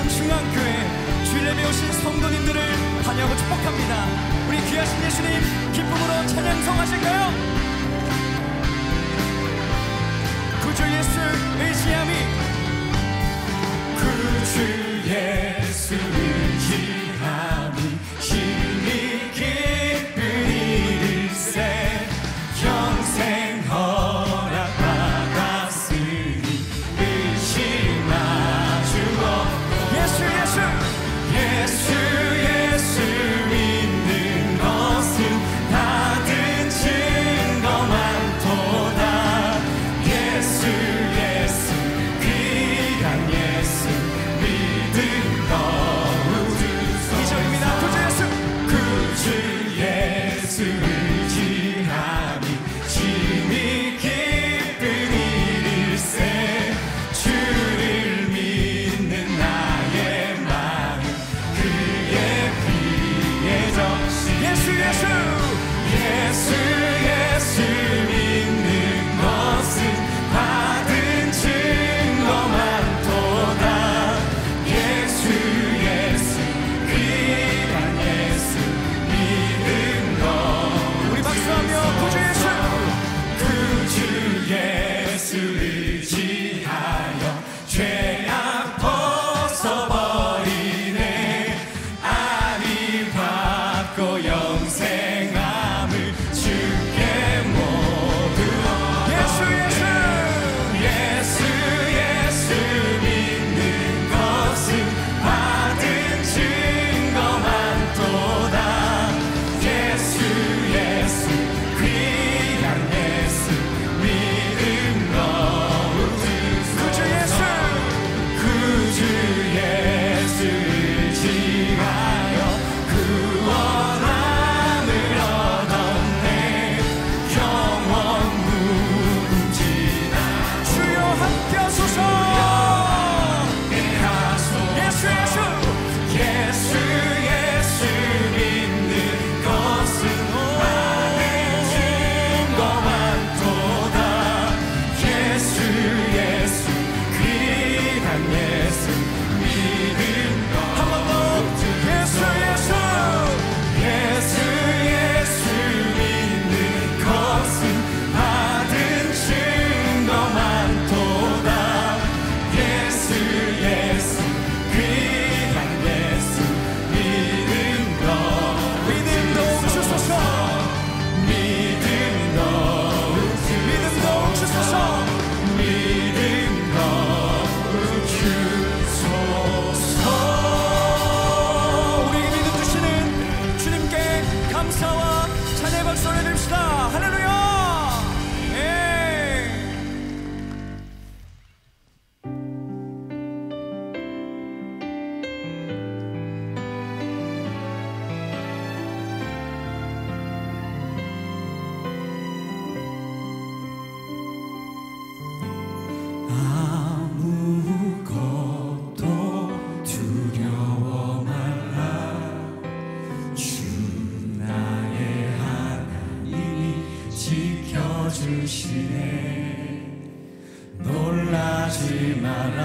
중앙교회 주일 예배 오신 성도님들을 환영하고 축복합니다. 우리 귀하신 예수님 기쁨으로 찬양성하실까요? 구주 예수 의지함이, 구주 예수 의지함이 힘이 깊은 일일세 평생 허락받았으니 의심하주 없고 예수 믿는 것은 받은 증거 많도다. 예수 귀한 예수 믿음 거두소. 이절입니다. 구주 예수 의지함이 힘이 깊은 일일세 주를 믿는 나의 마음 그의 피에 적시. 예수 믿는 것은 받은 증거 많도다. 예수 귀한 예수 믿음 거. 우리 박수하며 구주 예수 의지하여 죄악 벗어버리네. 아니 받고 영생함을 주께 모두. 예수 믿는 것은 받은 증거 많도다. 예수 귀한 예수 믿음 거두소. 구주 예수 의지하여 구원함을 얻었네. 영원 무궁지나 주여 함께하소서. 예수 믿는 것은 받은 증거 많도다. 예수 귀한 예수 믿음 거. 한 번 더. 예수 믿는 것은 받은 증거 많도다. 예수 귀한 예수 믿음 거. 믿음도 주소서. 믿음도 주소서. 우리에게 믿음 주시는 주님께 감사와 찬양의 박수 올려드립시다. 할렐루야. 아무것도 두려워 말라. 주 나의 하나님이 지켜주시네. 놀라지 마라.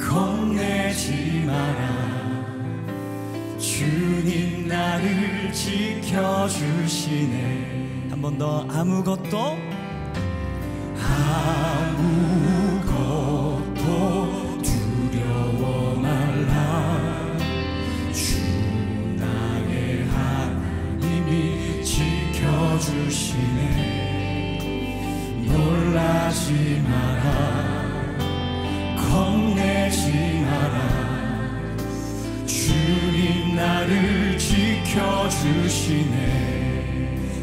겁내지 마라. 주님 나를 지켜주시네. 한 번 더. 아무것도 두려워 말라. 주 나의 하나님이 지켜주시네. 놀라지 마라. 겁내지 마라. 주님 나를 지켜주시네.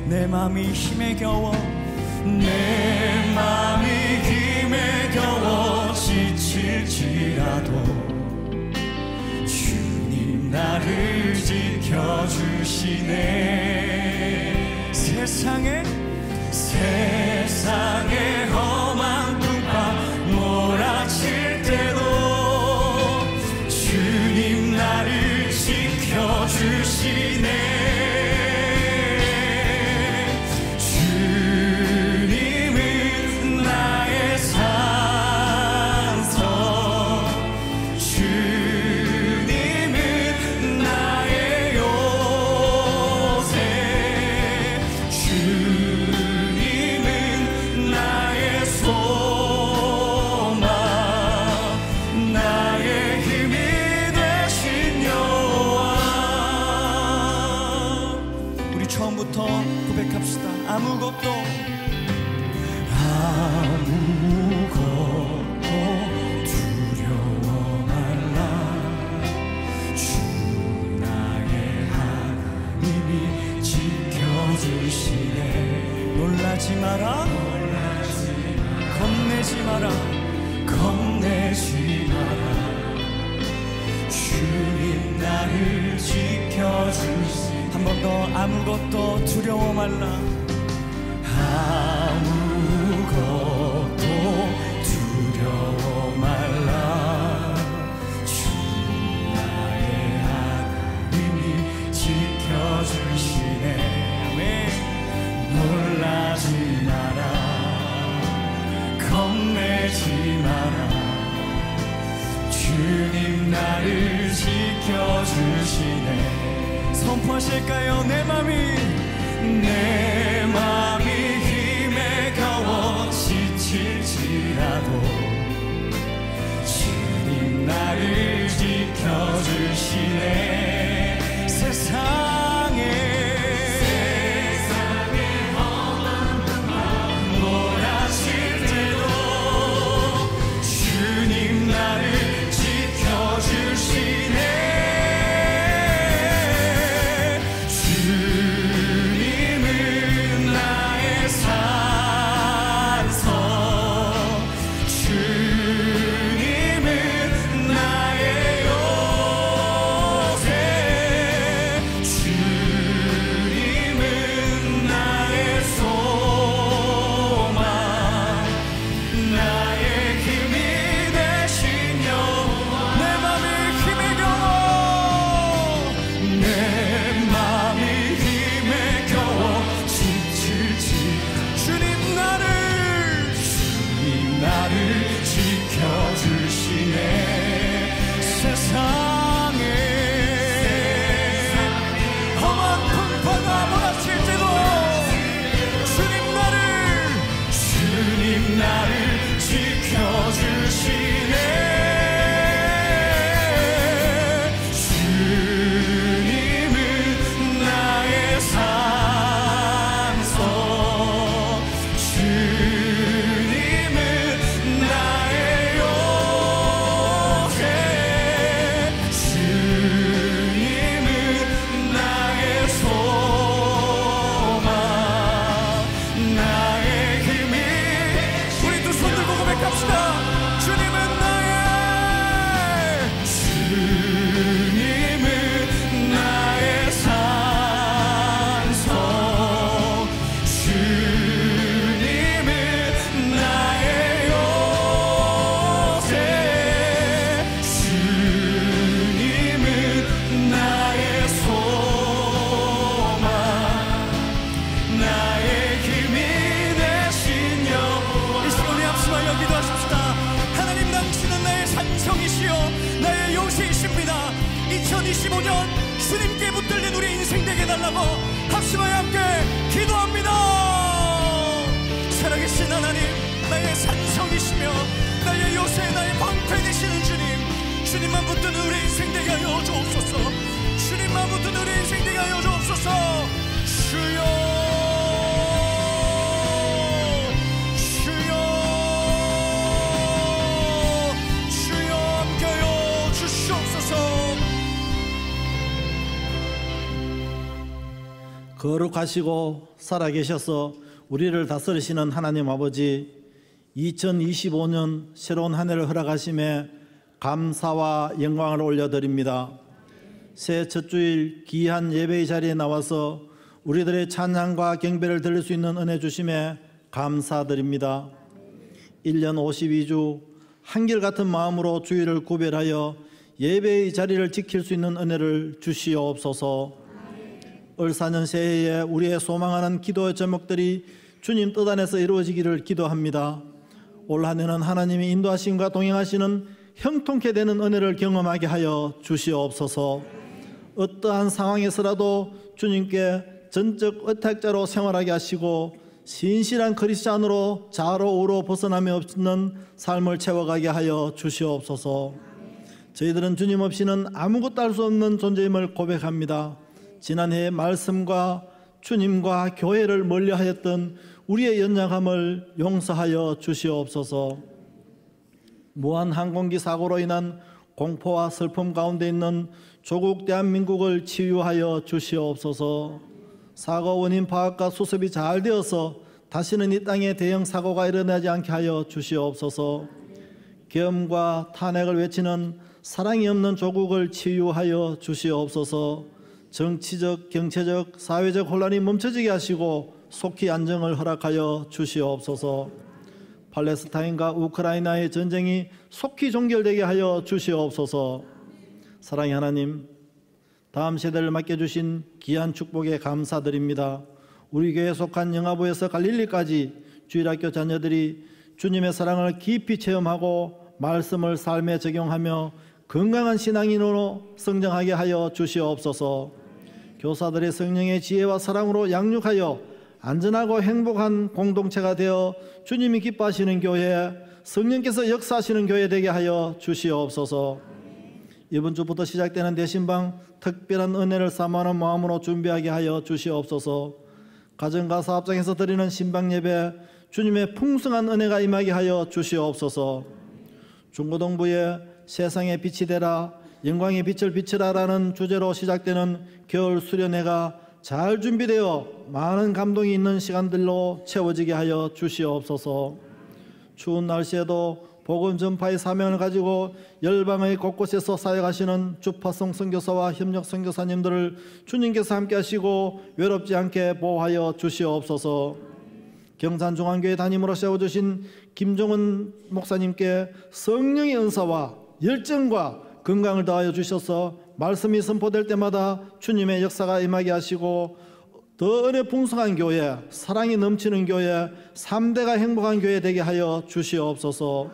내 맘이 힘에 겨워 지칠지라도 주님 나를 지켜주시네. 세상에 험한 풍파 몰아칠 때도 주님 나를 지켜주시네. 주님은 나의 산성, 주 아무것도 두려워 말라. 주 나의 하나님이 지켜주시네. 놀라지 마라, 겁내지 마라, 겁내지 마라. 주님 나를 지켜주시네. 한 번 더 아무것도 두려워 말라. 아무것도 두려워 말라. 주 나의 하나님이 지켜주시네. 아멘. 놀라지 마라, 겁내지 마라. 주님 나를 지켜주시네. 선포하실까요? 내 맘이 힘에 겨워 지칠지라도 주님 나를 지켜주시네. 세상에 험한 몰아칠 때도 주님 나를 지켜주시네. 주님께 붙들린 우리 인생 되게 달라고 합심하여 함께 기도합니다. 살아계신 하나님, 나의 산성이시며 나의 요새, 나의 방패 되시는 주님, 주님만 붙드는 우리 인생 되게 하여 주옵소서. 주님만 붙드는 우리 인생 되게 하여 주옵소서. 주여, 주여, 주여 함께하여 주시옵소서. 거룩하시고 살아계셔서 우리를 다스리시는 하나님 아버지, 2025년 새로운 한 해를 허락하심에 감사와 영광을 올려드립니다. 새해 첫 주일 귀한 예배의 자리에 나와서 우리들의 찬양과 경배를 드릴 수 있는 은혜 주심에 감사드립니다. 1년 52주 한결같은 마음으로 주일을 구별하여 예배의 자리를 지킬 수 있는 은혜를 주시옵소서. 을사년 새해에 우리의 소망하는 기도의 제목들이 주님 뜻 안에서 이루어지기를 기도합니다. 올 한 해는 하나님이 인도하심과 동행하시는 형통케 되는 은혜를 경험하게 하여 주시옵소서. 어떠한 상황에서라도 주님께 전적 의탁자로 생활하게 하시고 신실한 크리스찬으로 좌로 우로 벗어남이 없는 삶을 채워가게 하여 주시옵소서. 저희들은 주님 없이는 아무것도 할 수 없는 존재임을 고백합니다. 지난해의 말씀과 주님과 교회를 멀리하였던 우리의 연약함을 용서하여 주시옵소서. 무한 항공기 사고로 인한 공포와 슬픔 가운데 있는 조국 대한민국을 치유하여 주시옵소서. 사고 원인 파악과 수습이 잘 되어서 다시는 이 땅에 대형 사고가 일어나지 않게 하여 주시옵소서. 계엄과 탄핵을 외치는 사랑이 없는 조국을 치유하여 주시옵소서. 정치적, 경제적, 사회적 혼란이 멈춰지게 하시고 속히 안정을 허락하여 주시옵소서. 팔레스타인과 우크라이나의 전쟁이 속히 종결되게 하여 주시옵소서. 사랑의 하나님, 다음 세대를 맡겨주신 귀한 축복에 감사드립니다. 우리 교회에 속한 영화부에서 갈릴리까지 주일학교 자녀들이 주님의 사랑을 깊이 체험하고 말씀을 삶에 적용하며 건강한 신앙인으로 성장하게 하여 주시옵소서. 교사들의 성령의 지혜와 사랑으로 양육하여 안전하고 행복한 공동체가 되어 주님이 기뻐하시는 교회, 성령께서 역사하시는 교회 되게 하여 주시옵소서. 이번 주부터 시작되는 대신방 특별한 은혜를 사모하는 마음으로 준비하게 하여 주시옵소서. 가정과 사업장에서 드리는 신방 예배, 주님의 풍성한 은혜가 임하게 하여 주시옵소서. 중고등부에 세상의 빛이 되라, 영광의 빛을 비추라라는 주제로 시작되는 겨울 수련회가 잘 준비되어 많은 감동이 있는 시간들로 채워지게 하여 주시옵소서. 추운 날씨에도 복음 전파의 사명을 가지고 열방의 곳곳에서 사역하시는 주파성 선교사와 협력 선교사님들을 주님께서 함께 하시고 외롭지 않게 보호하여 주시옵소서. 경산중앙교회 담임으로 세워주신 김종은 목사님께 성령의 은사와 열정과 건강을 더하여 주셔서 말씀이 선포될 때마다 주님의 역사가 임하게 하시고 더 은혜 풍성한 교회, 사랑이 넘치는 교회, 3대가 행복한 교회 되게 하여 주시옵소서.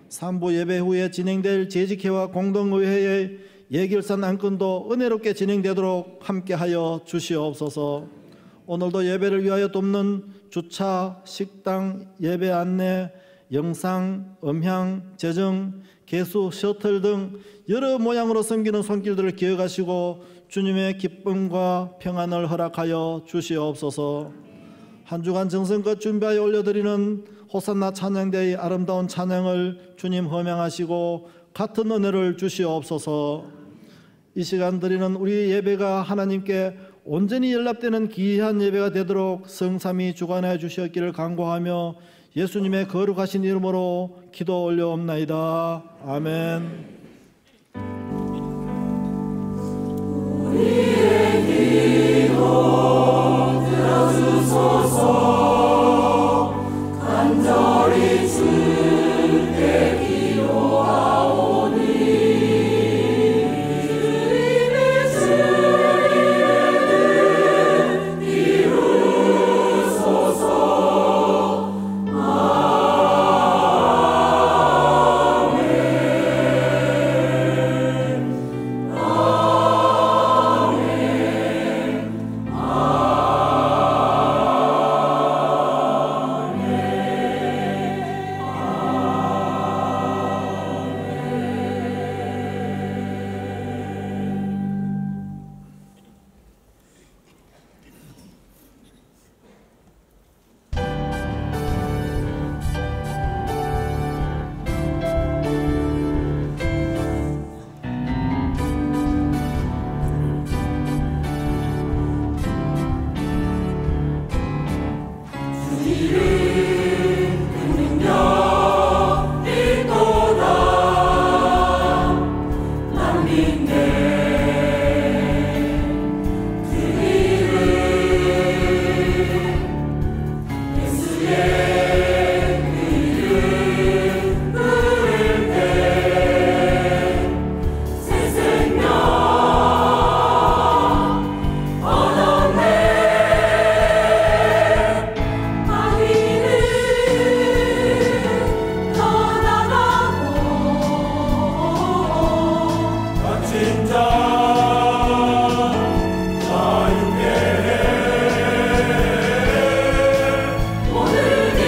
3부 예배 후에 진행될 재직회와 공동의회의 예결산 안건도 은혜롭게 진행되도록 함께하여 주시옵소서. 오늘도 예배를 위하여 돕는 주차, 식당, 예배 안내, 영상, 음향, 재정, 개수, 셔틀 등 여러 모양으로 섬기는 손길들을 기억하시고 주님의 기쁨과 평안을 허락하여 주시옵소서. 한 주간 정성껏 준비하여 올려드리는 호산나 찬양대의 아름다운 찬양을 주님 허명하시고 같은 은혜를 주시옵소서. 이 시간 드리는 우리 예배가 하나님께 온전히 연락되는 귀한 예배가 되도록 성삼위 주관하여 주시었기를 간구하며 예수님의 거룩하신 이름으로 기도 올려옵나이다. 아멘. 우리의 기도 들어주소서. 간절히 주께 기도하오니 주님의 이루소서. 오늘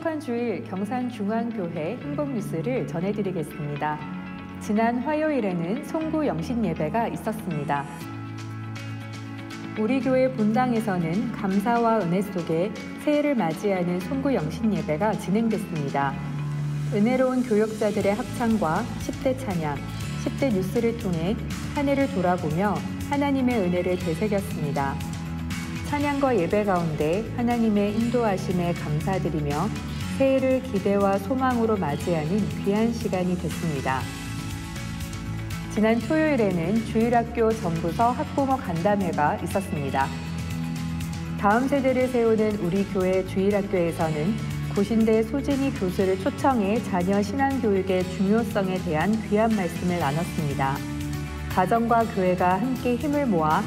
행복한 주일 경산중앙교회 행복뉴스를 전해드리겠습니다. 지난 화요일에는 송구 영신 예배가 있었습니다. 우리 교회 본당에서는 감사와 은혜 속에 새해를 맞이하는 송구 영신 예배가 진행됐습니다. 은혜로운 교역자들의 합창과 10대 찬양, 10대 뉴스를 통해 한 해를 돌아보며 하나님의 은혜를 되새겼습니다. 찬양과 예배 가운데 하나님의 인도하심에 감사드리며 새해를 기대와 소망으로 맞이하는 귀한 시간이 됐습니다. 지난 토요일에는 주일학교 전부서 학부모 간담회가 있었습니다. 다음 세대를 세우는 우리 교회 주일학교에서는 고신대 소진희 교수를 초청해 자녀 신앙교육의 중요성에 대한 귀한 말씀을 나눴습니다. 가정과 교회가 함께 힘을 모아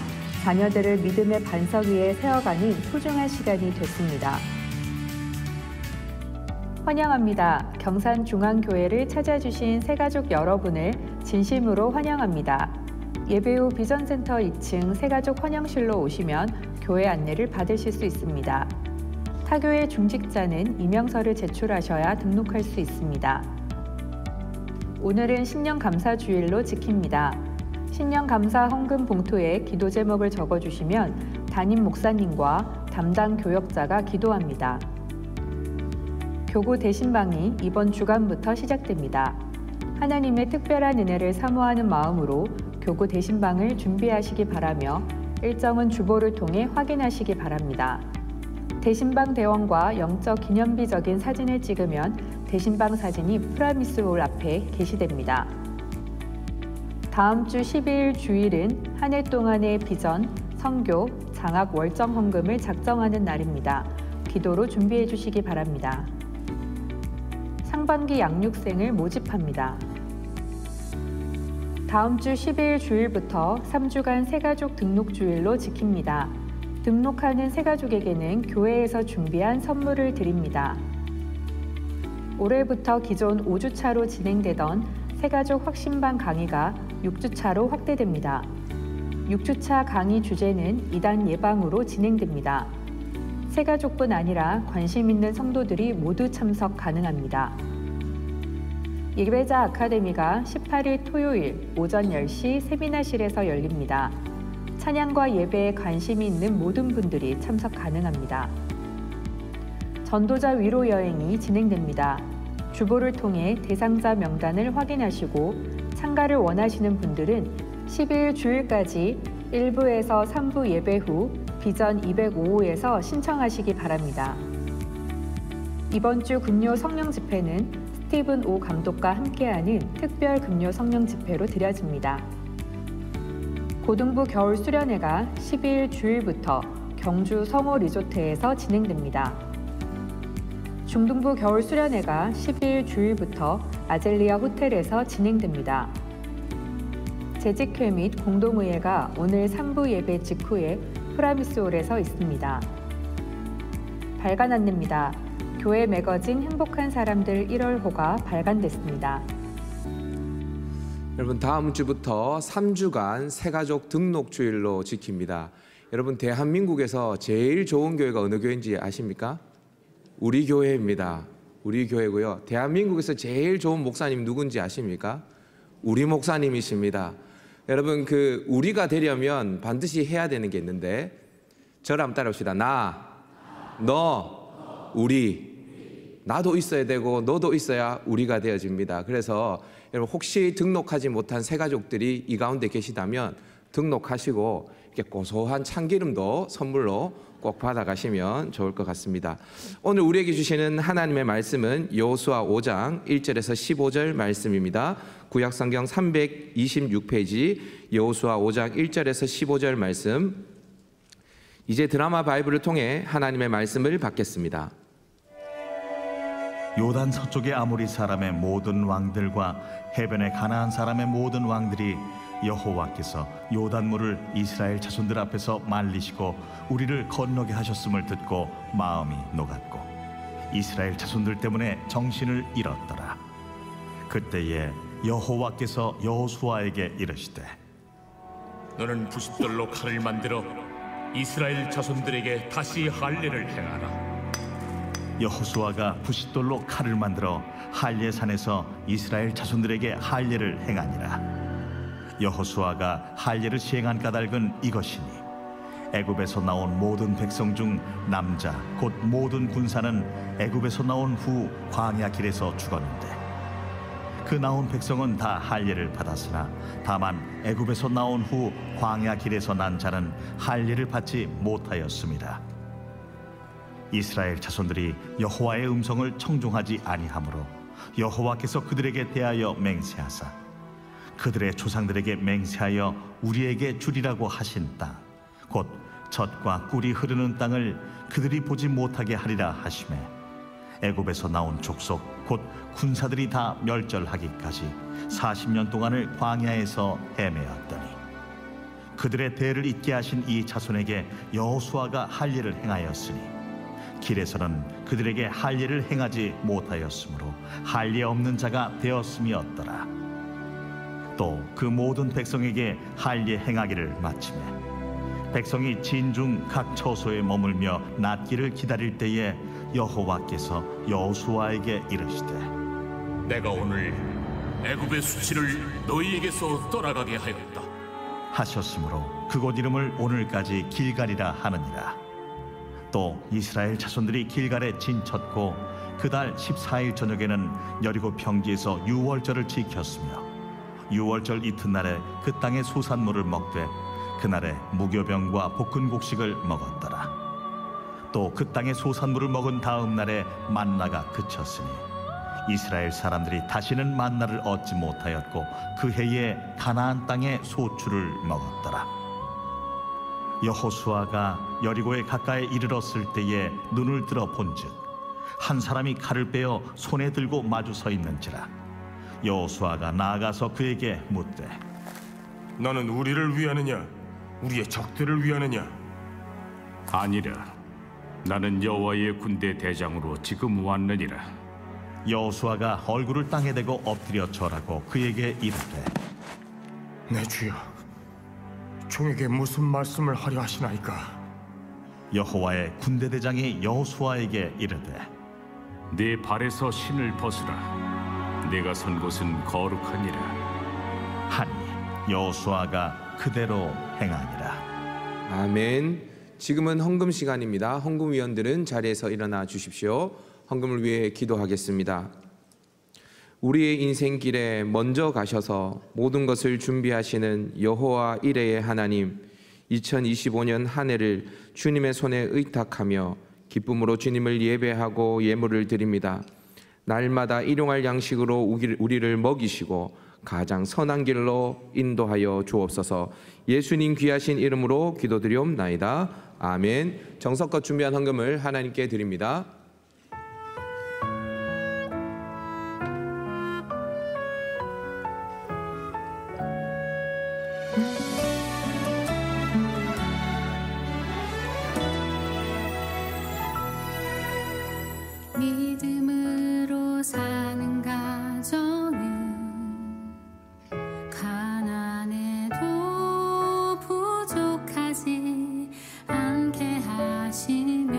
자녀들을 믿음의 반석 위에 세워가는 소중한 시간이 됐습니다. 환영합니다. 경산중앙교회를 찾아주신 새가족 여러분을 진심으로 환영합니다. 예배 후 비전센터 2층 새가족 환영실로 오시면 교회 안내를 받으실 수 있습니다. 타교회 중직자는 이명서를 제출하셔야 등록할 수 있습니다. 오늘은 신년감사주일로 지킵니다. 신년감사 헌금 봉투에 기도 제목을 적어주시면 담임 목사님과 담당 교역자가 기도합니다. 교구 대신방이 이번 주간부터 시작됩니다. 하나님의 특별한 은혜를 사모하는 마음으로 교구 대신방을 준비하시기 바라며 일정은 주보를 통해 확인하시기 바랍니다. 대신방 대원과 영적 기념비적인 사진을 찍으면 대신방 사진이 프라미스홀 앞에 게시됩니다. 다음 주 12일 주일은 한 해 동안의 비전, 선교, 장학 월정 헌금을 작정하는 날입니다. 기도로 준비해 주시기 바랍니다. 상반기 양육생을 모집합니다. 다음 주 12일 주일부터 3주간 새가족 등록 주일로 지킵니다. 등록하는 새가족에게는 교회에서 준비한 선물을 드립니다. 올해부터 기존 5주차로 진행되던 새가족 확신반 강의가 6주차로 확대됩니다. 6주차 강의 주제는 이단 예방으로 진행됩니다. 새가족뿐 아니라 관심 있는 성도들이 모두 참석 가능합니다. 예배자 아카데미가 18일 토요일 오전 10시 세미나실에서 열립니다. 찬양과 예배에 관심이 있는 모든 분들이 참석 가능합니다. 전도자 위로 여행이 진행됩니다. 주보를 통해 대상자 명단을 확인하시고 참가를 원하시는 분들은 12일 주일까지 1부에서 3부 예배 후 비전 205호에서 신청하시기 바랍니다. 이번 주 금요 성령 집회는 스티븐 오 감독과 함께하는 특별 금요 성령 집회로 드려집니다. 고등부 겨울 수련회가 12일 주일부터 경주 성호 리조트에서 진행됩니다. 중등부 겨울 수련회가 12일 주일부터 아젤리아 호텔에서 진행됩니다. 재직회 및 공동의회가 오늘 3부 예배 직후에 프라미스홀에서 있습니다. 발간 안내입니다. 교회 매거진 행복한 사람들 1월호가 발간됐습니다. 여러분, 다음 주부터 3주간 새가족 등록주일로 지킵니다. 여러분, 대한민국에서 제일 좋은 교회가 어느 교회인지 아십니까? 우리 교회입니다. 우리 교회고요. 대한민국에서 제일 좋은 목사님 누군지 아십니까? 우리 목사님이십니다. 여러분, 우리가 되려면 반드시 해야 되는 게 있는데, 저를 한번 따라합시다. 나, 너, 우리. 나도 있어야 되고 너도 있어야 우리가 되어집니다. 그래서 여러분, 혹시 등록하지 못한 새가족들이 이 가운데 계시다면 등록하시고 이렇게 고소한 참기름도 선물로 꼭 받아가시면 좋을 것 같습니다. 오늘 우리에게 주시는 하나님의 말씀은 여호수아 5장 1절에서 15절 말씀입니다. 구약성경 326페이지 여호수아 5장 1절에서 15절 말씀. 이제 드라마 바이블을 통해 하나님의 말씀을 받겠습니다. 요단 서쪽의 아모리 사람의 모든 왕들과 해변의 가나안 사람의 모든 왕들이 여호와께서 요단물을 이스라엘 자손들 앞에서 말리시고 우리를 건너게 하셨음을 듣고 마음이 녹았고 이스라엘 자손들 때문에 정신을 잃었더라. 그때에 여호와께서 여호수아에게 이르시되 너는 부싯돌로 칼을 만들어 이스라엘 자손들에게 다시 할례를 행하라. 여호수아가 부싯돌로 칼을 만들어 할례 산에서 이스라엘 자손들에게 할례를 행하니라. 여호수아가 할례를 시행한 까닭은 이것이니 애굽에서 나온 모든 백성 중 남자 곧 모든 군사는 애굽에서 나온 후 광야 길에서 죽었는데 그 나온 백성은 다 할례를 받았으나 다만 애굽에서 나온 후 광야 길에서 난 자는 할례를 받지 못하였습니다. 이스라엘 자손들이 여호와의 음성을 청종하지 아니하므로 여호와께서 그들에게 대하여 맹세하사 그들의 조상들에게 맹세하여 우리에게 주리라고 하신 땅 곧 젖과 꿀이 흐르는 땅을 그들이 보지 못하게 하리라 하시매 애굽에서 나온 족속 곧 군사들이 다 멸절하기까지 40년 동안을 광야에서 헤매었더니 그들의 대를 잇게 하신 이 자손에게 여호수아가 할례를 행하였으니 길에서는 그들에게 할례를 행하지 못하였으므로 할례 없는 자가 되었음이었더라. 또 그 모든 백성에게 할례 행하기를 마치매 백성이 진중 각 처소에 머물며 낫기를 기다릴 때에 여호와께서 여호수아에게 이르시되 내가 오늘 애굽의 수치를 너희에게서 떠나가게 하였다 하셨으므로 그곳 이름을 오늘까지 길갈이라 하느니라. 또 이스라엘 자손들이 길갈에 진쳤고 그달 14일 저녁에는 여리고 평지에서 유월절을 지켰으며 유월절 이튿날에 그 땅의 소산물을 먹되 그날에 무교병과 볶은 곡식을 먹었더라. 또 그 땅의 소산물을 먹은 다음 날에 만나가 그쳤으니 이스라엘 사람들이 다시는 만나를 얻지 못하였고 그 해에 가나안 땅의 소출을 먹었더라. 여호수아가 여리고에 가까이 이르렀을 때에 눈을 들어 본즉 한 사람이 칼을 빼어 손에 들고 마주 서 있는지라. 여호수아가 나아가서 그에게 묻되 너는 우리를 위하느냐 우리의 적들을 위하느냐? 아니라 나는 여호와의 군대 대장으로 지금 왔느니라. 여호수아가 얼굴을 땅에 대고 엎드려 절하고 그에게 이르되 내 주여 종에게 무슨 말씀을 하려 하시나이까? 여호와의 군대 대장이 여호수아에게 이르되 네 발에서 신을 벗으라. 네가 선 곳은 거룩하니라 하니 여호수아가 그대로 행하니라. 아멘. 지금은 헌금 시간입니다. 헌금위원들은 자리에서 일어나 주십시오. 헌금을 위해 기도하겠습니다. 우리의 인생길에 먼저 가셔서 모든 것을 준비하시는 여호와 이레의 하나님, 2025년 한 해를 주님의 손에 의탁하며 기쁨으로 주님을 예배하고 예물을 드립니다. 날마다 일용할 양식으로 우리를 먹이시고 가장 선한 길로 인도하여 주옵소서. 예수님 귀하신 이름으로 기도드리옵나이다. 아멘. 정성껏 준비한 헌금을 하나님께 드립니다. 믿음으로 사는 가정은 가난해도 부족하지 않게 하시며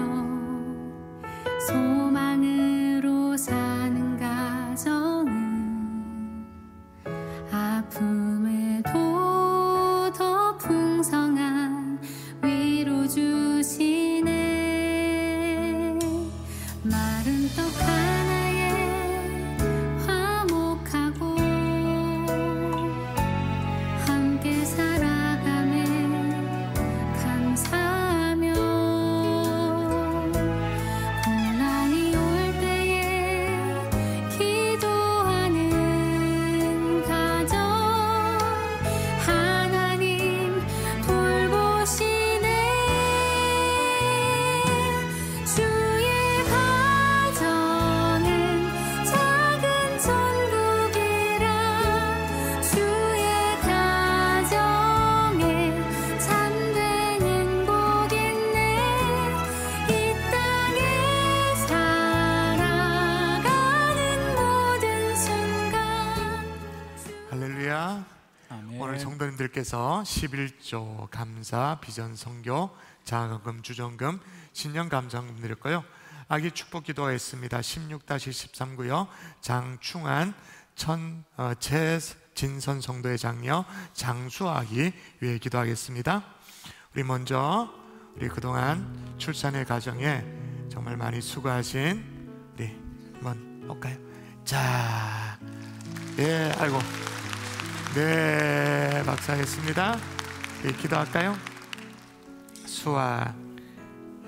소망으로 사는 가정은 아픔에도 더 풍성한 위로 주시네. 마른 떡 하나에 화목하고 함께 살아가며 감사하며 고난이 올 때에 기도하는 가정 하나님 돌보시네. 주의 가정은 작은 천국이라 주의 가정에 참된 행복 있네. 이 땅에 살아가는 모든 순간 할렐루야. 오늘 성도님들께서 11조 감사, 비전 선교, 자금금, 주정금, 신년 감사금 드렸고요. 아기 축복 기도했습니다. 16-13구요. 장충한 최진선 성도의 장녀 장수아기 위해 기도하겠습니다. 우리 먼저 우리 그동안 출산의 과정에 정말 많이 수고하신 우리 한번 볼까요? 자, 예, 아이고, 네, 박수하겠습니다. 예, 기도할까요? 수아,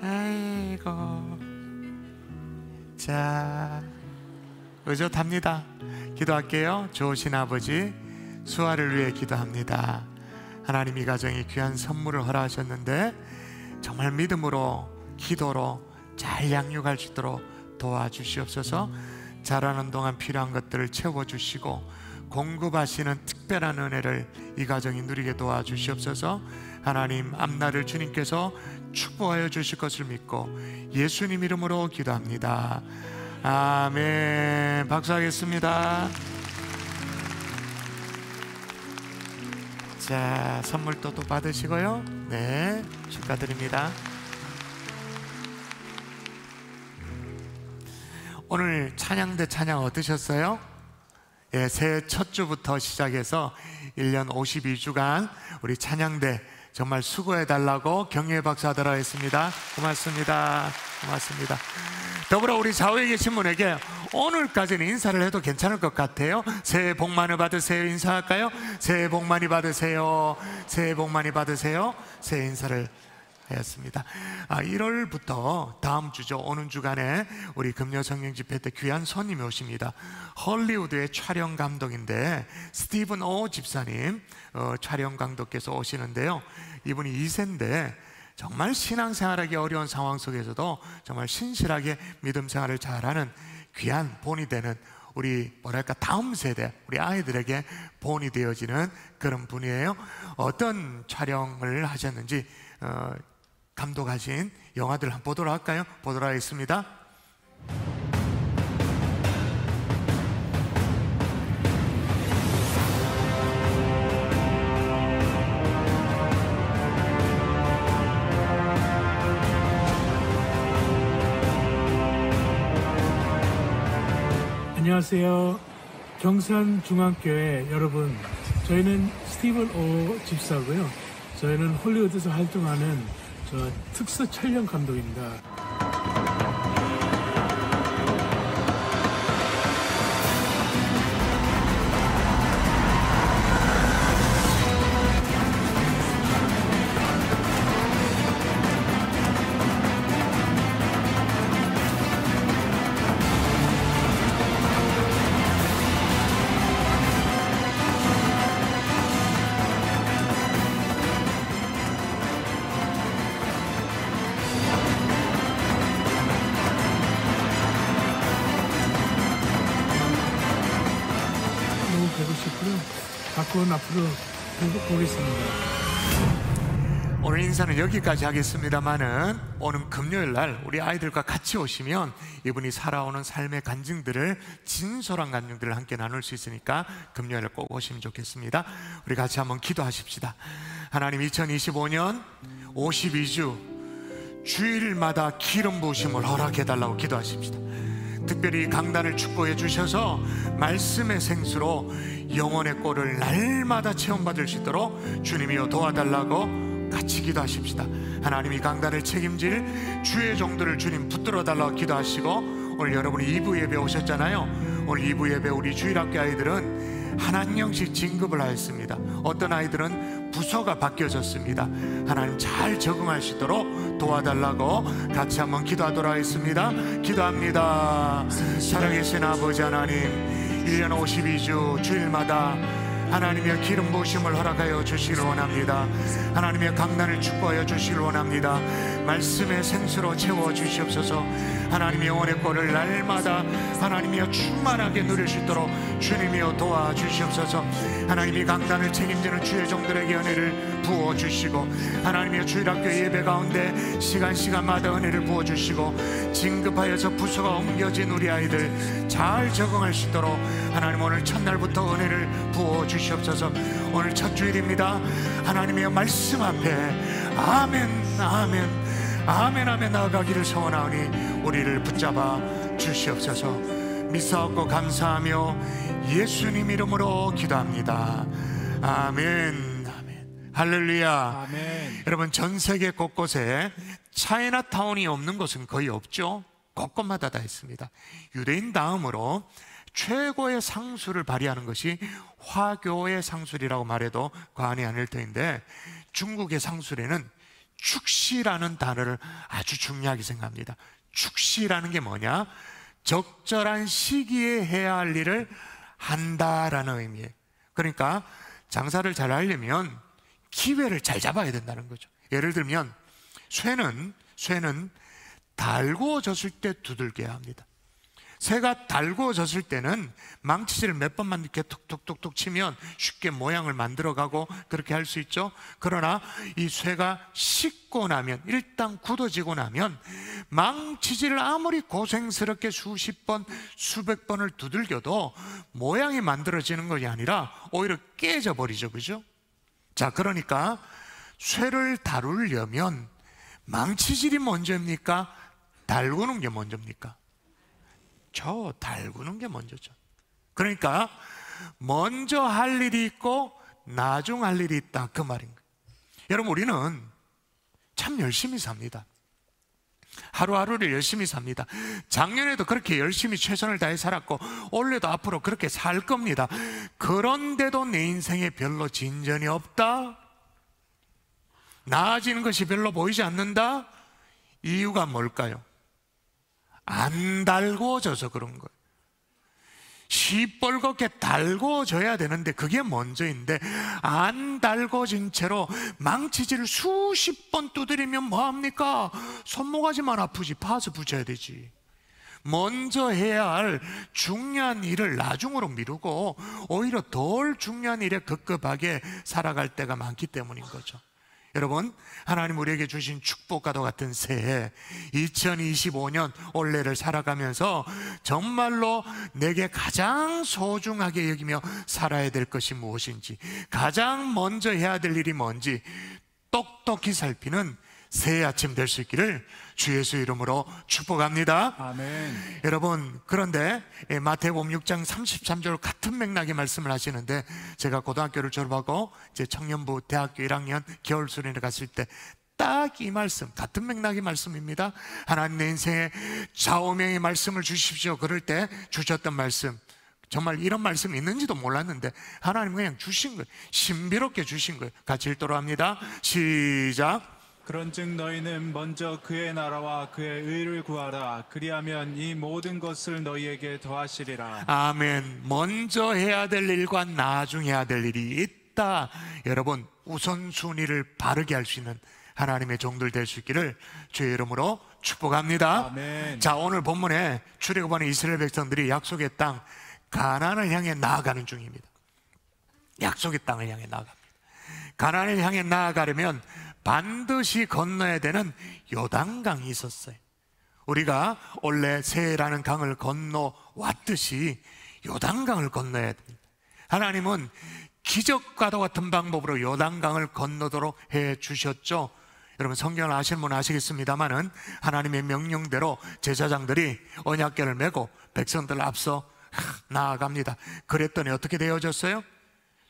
아이고, 자, 의젓합니다. 기도할게요. 좋으신 아버지, 수아를 위해 기도합니다. 하나님 이 가정이 귀한 선물을 허락하셨는데 정말 믿음으로 기도로 잘 양육할 수 있도록 도와주시옵소서. 자라는 동안 필요한 것들을 채워주시고 공급하시는 특별한 은혜를 이 가정이 누리게 도와주시옵소서. 하나님 앞날을 주님께서 축복하여 주실 것을 믿고 예수님 이름으로 기도합니다. 아멘. 박수하겠습니다. 자, 선물도 또 받으시고요. 네, 축하드립니다. 오늘 찬양대 찬양 어떠셨어요? 예, 새해 첫 주부터 시작해서 1년 52주간 우리 찬양대 정말 수고해달라고 격려의 박수 하도록 하겠습니다. 고맙습니다. 고맙습니다. 더불어 우리 좌우에 계신 분에게 오늘까지는 인사를 해도 괜찮을 것 같아요. 새해 복 많이 받으세요. 인사할까요? 새해 복 많이 받으세요. 새해 복 많이 받으세요. 새해 인사를 하였습니다. 1월부터 다음 주죠. 오는 주간에 우리 금요 성령 집회 때 귀한 손님이 오십니다. 헐리우드의 촬영 감독인데 스티븐 오 집사님 촬영 감독께서 오시는데요. 이분이 2세인데 정말 신앙생활하기 어려운 상황 속에서도 정말 신실하게 믿음 생활을 잘하는 귀한 본이 되는 우리 뭐랄까 다음 세대 우리 아이들에게 본이 되어지는 그런 분이에요. 어떤 촬영을 하셨는지 감독하신 영화들 한번 보도록 할까요? 보도록 하겠습니다. 안녕하세요. 경산중앙교회 여러분, 저희는 스티븐 오 집사고요. 저희는 홀리우드에서 활동하는 특수 촬영 감독입니다. 앞으로 보겠습니다. 오늘 인사는 여기까지 하겠습니다만은 오는 금요일 날 우리 아이들과 같이 오시면 이분이 살아오는 삶의 간증들을 진솔한 간증들을 함께 나눌 수 있으니까 금요일에 꼭 오시면 좋겠습니다. 우리 같이 한번 기도하십시다. 하나님 2025년 52주 주일마다 기름 부으심을 허락해달라고 기도하십시다. 특별히 강단을 축복해 주셔서 말씀의 생수로 영혼의 꼴을 날마다 체험받을 수 있도록 주님이여 도와달라고 같이 기도하십시다. 하나님이 강단을 책임질 주의 종들을 주님 붙들어 달라고 기도하시고, 오늘 여러분이 2부 예배 오셨잖아요. 오늘 2부 예배 우리 주일학교 아이들은 한 학년씩 진급을 하였습니다. 어떤 아이들은 부서가 바뀌어졌습니다. 하나님 잘 적응할 수 있도록 도와달라고 같이 한번 기도하도록 하겠습니다. 기도합니다. 살아계신 아버지 하나님, 1년 52주 주일마다 하나님의 기름 부으심을 허락하여 주시기를 원합니다. 하나님의 강단을 축복하여 주시기를 원합니다. 말씀의 생수로 채워 주시옵소서. 하나님의 영혼의 꼴을 날마다 하나님이여 충만하게 누릴 수 있도록 주님이여 도와주시옵소서. 하나님이 강단을 책임지는 주의 종들에게 은혜를 부어주시고, 하나님이여 주일학교 예배 가운데 시간마다 은혜를 부어주시고, 진급하여서 부서가 옮겨진 우리 아이들 잘 적응할 수 있도록 하나님 오늘 첫날부터 은혜를 부어주시옵소서. 오늘 첫 주일입니다. 하나님의 말씀 앞에 아멘 아멘 아멘 아멘 나아가기를 소원하오니 우리를 붙잡아 주시옵소서. 믿사옵고 감사하며 예수님 이름으로 기도합니다. 아멘. 아멘. 할렐루야. 아멘. 여러분, 전 세계 곳곳에 차이나타운이 없는 곳은 거의 없죠. 곳곳마다 다 있습니다. 유대인 다음으로 최고의 상수를 발휘하는 것이 화교의 상술이라고 말해도 과언이 아닐 터인데, 중국의 상술에는 축시라는 단어를 아주 중요하게 생각합니다. 축시라는 게 뭐냐? 적절한 시기에 해야 할 일을 한다라는 의미예요. 그러니까 장사를 잘 하려면 기회를 잘 잡아야 된다는 거죠. 예를 들면 쇠는 달구어졌을 때 두들겨야 합니다. 새가 달구어졌을 때는 망치질을 몇 번만 이렇게 툭툭툭툭 치면 쉽게 모양을 만들어가고 그렇게 할 수 있죠. 그러나 이 쇠가 식고 나면, 일단 굳어지고 나면 망치질을 아무리 고생스럽게 수십 번, 수백 번을 두들겨도 모양이 만들어지는 것이 아니라 오히려 깨져버리죠. 그죠? 자, 그러니까 쇠를 다루려면 망치질이 먼저입니까? 달구는 게 먼저입니까? 달구는 게 먼저죠. 그러니까 먼저 할 일이 있고 나중 할 일이 있다, 그 말인 거예요. 여러분, 우리는 참 열심히 삽니다. 하루하루를 열심히 삽니다. 작년에도 그렇게 열심히 최선을 다해 살았고 올해도 앞으로 그렇게 살 겁니다. 그런데도 내 인생에 별로 진전이 없다? 나아지는 것이 별로 보이지 않는다? 이유가 뭘까요? 안 달궈져서 그런 거예요. 시뻘겋게 달궈져야 되는데 그게 먼저인데, 안 달궈진 채로 망치질을 수십 번 두드리면 뭐합니까? 손모가지만 아프지, 파서 붙여야 되지. 먼저 해야 할 중요한 일을 나중으로 미루고 오히려 덜 중요한 일에 급급하게 살아갈 때가 많기 때문인 거죠. 여러분, 하나님 우리에게 주신 축복과도 같은 새해 2025년 올해를 살아가면서 정말로 내게 가장 소중하게 여기며 살아야 될 것이 무엇인지, 가장 먼저 해야 될 일이 뭔지 똑똑히 살피는 새해 아침 될 수 있기를 주 예수 이름으로 축복합니다. 아멘. 여러분, 그런데 마태복음 6장 33절 같은 맥락의 말씀을 하시는데, 제가 고등학교를 졸업하고 이제 청년부 대학교 1학년 겨울 수련회 갔을 때 딱 이 말씀, 같은 맥락의 말씀입니다. 하나님 내 인생에 좌우명의 말씀을 주십시오. 그럴 때 주셨던 말씀, 정말 이런 말씀이 있는지도 몰랐는데 하나님 그냥 주신 거예요. 신비롭게 주신 거예요. 같이 읽도록 합니다. 시작. 그런즉 너희는 먼저 그의 나라와 그의 의를 구하라. 그리하면 이 모든 것을 너희에게 더하시리라. 아멘. 먼저 해야 될 일과 나중 해야 될 일이 있다. 여러분, 우선순위를 바르게 할 수 있는 하나님의 종들 될 수 있기를 주의 이름으로 축복합니다. 아멘. 자, 오늘 본문에 출애굽하는 이스라엘 백성들이 약속의 땅 가나안을 향해 나아가는 중입니다. 약속의 땅을 향해 나아갑니다. 가나안을 향해 나아가려면 반드시 건너야 되는 요단강이 있었어요. 우리가 원래 새해라는 강을 건너왔듯이 요단강을 건너야 됩니다. 하나님은 기적과도 같은 방법으로 요단강을 건너도록 해 주셨죠. 여러분, 성경을 아시는 분은 아시겠습니다만은 하나님의 명령대로 제사장들이 언약궤를 메고 백성들 앞서 나아갑니다. 그랬더니 어떻게 되어졌어요?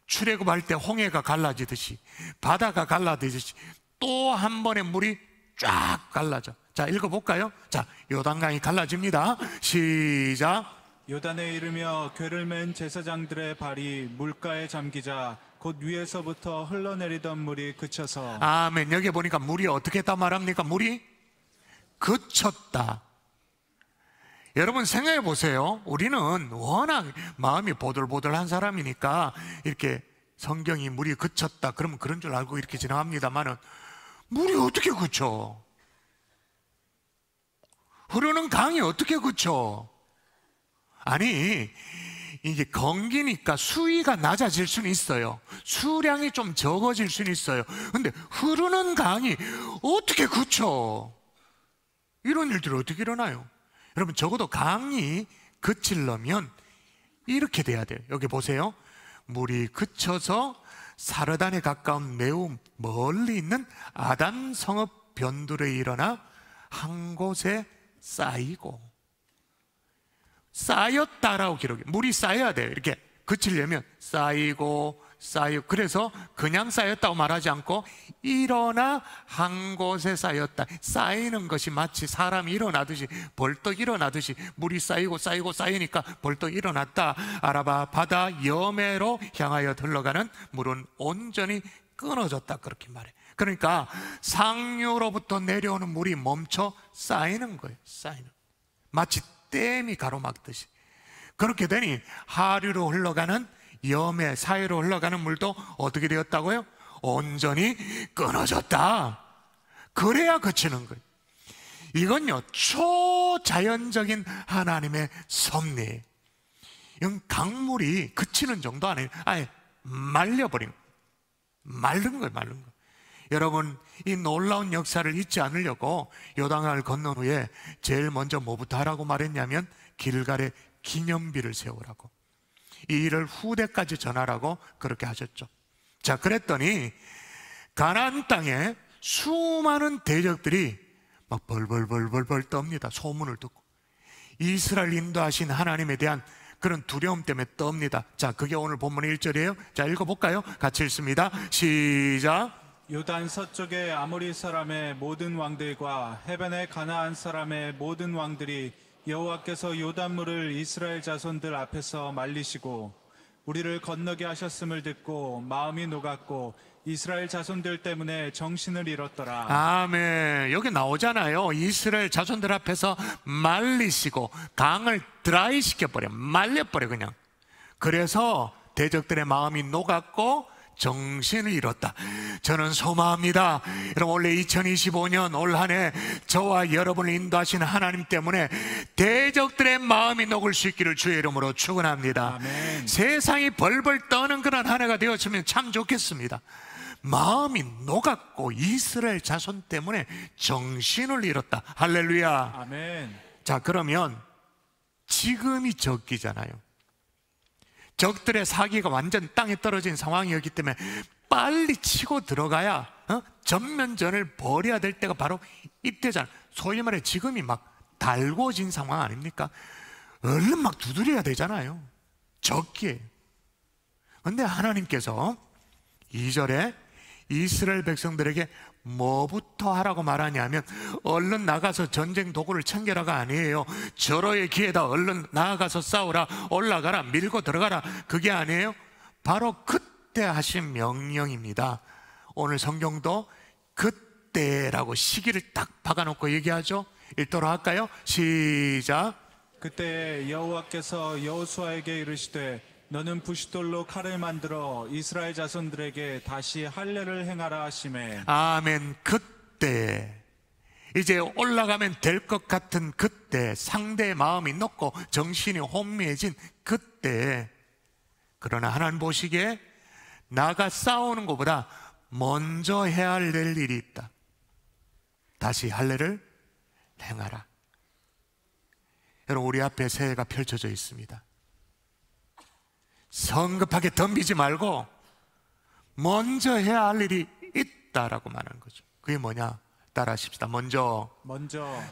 출애굽할 때 홍해가 갈라지듯이, 바다가 갈라지듯이 또 한 번에 물이 쫙 갈라져. 자, 읽어볼까요? 자, 요단강이 갈라집니다. 시작. 요단에 이르며 궤를 맨 제사장들의 발이 물가에 잠기자 곧 위에서부터 흘러내리던 물이 그쳐서. 아멘. 여기 보니까 물이 어떻게 했다 말합니까? 물이 그쳤다. 여러분 생각해 보세요. 우리는 워낙 마음이 보들보들한 사람이니까 이렇게 성경이 물이 그쳤다 그러면 그런 줄 알고 이렇게 지나갑니다만은, 물이 어떻게 그쳐? 흐르는 강이 어떻게 그쳐? 아니, 이게 건기니까 수위가 낮아질 수는 있어요. 수량이 좀 적어질 수는 있어요. 근데 흐르는 강이 어떻게 그쳐? 이런 일들이 어떻게 일어나요? 여러분, 적어도 강이 그치려면 이렇게 돼야 돼요. 여기 보세요. 물이 그쳐서 사르단에 가까운 매우 멀리 있는 아단 성읍 변두리에 일어나 한 곳에 쌓이고 쌓였다라고 기록해. 물이 쌓여야 돼요. 이렇게 그치려면 쌓이고 쌓이고. 그래서 그냥 쌓였다고 말하지 않고 일어나 한 곳에 쌓였다. 쌓이는 것이 마치 사람이 일어나듯이, 벌떡 일어나듯이 물이 쌓이고 쌓이고 쌓이니까 벌떡 일어났다. 아라바 바다 여매로 향하여 흘러가는 물은 온전히 끊어졌다, 그렇게 말해. 그러니까 상류로부터 내려오는 물이 멈춰 쌓이는 거예요. 쌓이는, 마치 댐이 가로막듯이. 그렇게 되니 하류로 흘러가는 염해, 사이로 흘러가는 물도 어떻게 되었다고요? 온전히 끊어졌다. 그래야 그치는 거예요. 이건요 초자연적인 하나님의 섭리예요. 이건 강물이 그치는 정도 아니에요. 아예 말려버린 거예요. 마른 거예요, 마른 거. 여러분, 이 놀라운 역사를 잊지 않으려고 요단강을 건넌 후에 제일 먼저 뭐부터 하라고 말했냐면 길갈에 기념비를 세우라고, 이 일을 후대까지 전하라고 그렇게 하셨죠. 자, 그랬더니 가나안 땅에 수많은 대적들이 막 벌벌벌벌 떱니다. 소문을 듣고 이스라엘 인도하신 하나님에 대한 그런 두려움 때문에 떱니다. 자, 그게 오늘 본문 1절이에요. 자, 읽어볼까요? 같이 읽습니다. 시작. 요단 서쪽의 아모리 사람의 모든 왕들과 해변의 가나안 사람의 모든 왕들이 여호와께서 요단물을 이스라엘 자손들 앞에서 말리시고 우리를 건너게 하셨음을 듣고 마음이 녹았고 이스라엘 자손들 때문에 정신을 잃었더라. 아멘. 여기 나오잖아요. 이스라엘 자손들 앞에서 말리시고 강을 드라이 시켜버려, 말려버려 그냥. 그래서 대적들의 마음이 녹았고 정신을 잃었다. 저는 소망합니다. 여러분, 원래 2025년 올 한 해 저와 여러분을 인도하시는 하나님 때문에 대적들의 마음이 녹을 수 있기를 주의 이름으로 축원합니다. 아멘. 세상이 벌벌 떠는 그런 한 해가 되었으면 참 좋겠습니다. 마음이 녹았고 이스라엘 자손 때문에 정신을 잃었다. 할렐루야. 아멘. 자, 그러면 지금이 적기잖아요. 적들의 사기가 완전 땅에 떨어진 상황이었기 때문에 빨리 치고 들어가야 전면전을 벌여야 될 때가 바로 이때잖아요. 소위 말해 지금이 막 달궈진 상황 아닙니까? 얼른 막 두드려야 되잖아요. 적기에. 그런데 하나님께서 2절에 이스라엘 백성들에게 뭐부터 하라고 말하냐면 얼른 나가서 전쟁 도구를 챙겨라가 아니에요. 절호의 기회다, 얼른 나가서 싸우라, 올라가라, 밀고 들어가라, 그게 아니에요. 바로 그때 하신 명령입니다. 오늘 성경도 그때라고 시기를 딱 박아놓고 얘기하죠. 읽도록 할까요? 시작. 그때 여호와께서 여호수아에게 이르시되 너는 부싯돌로 칼을 만들어 이스라엘 자손들에게 다시 할례를 행하라 하시매. 아멘. 그때, 이제 올라가면 될 것 같은 그때, 상대의 마음이 녹고 정신이 혼미해진 그때. 그러나 하나님 보시기에 나가 싸우는 것보다 먼저 해야 할 일이 있다. 다시 할례를 행하라. 여러분, 우리 앞에 새해가 펼쳐져 있습니다. 성급하게 덤비지 말고 먼저 해야 할 일이 있다라고 말하는 거죠. 그게 뭐냐? 따라하십시다. 먼저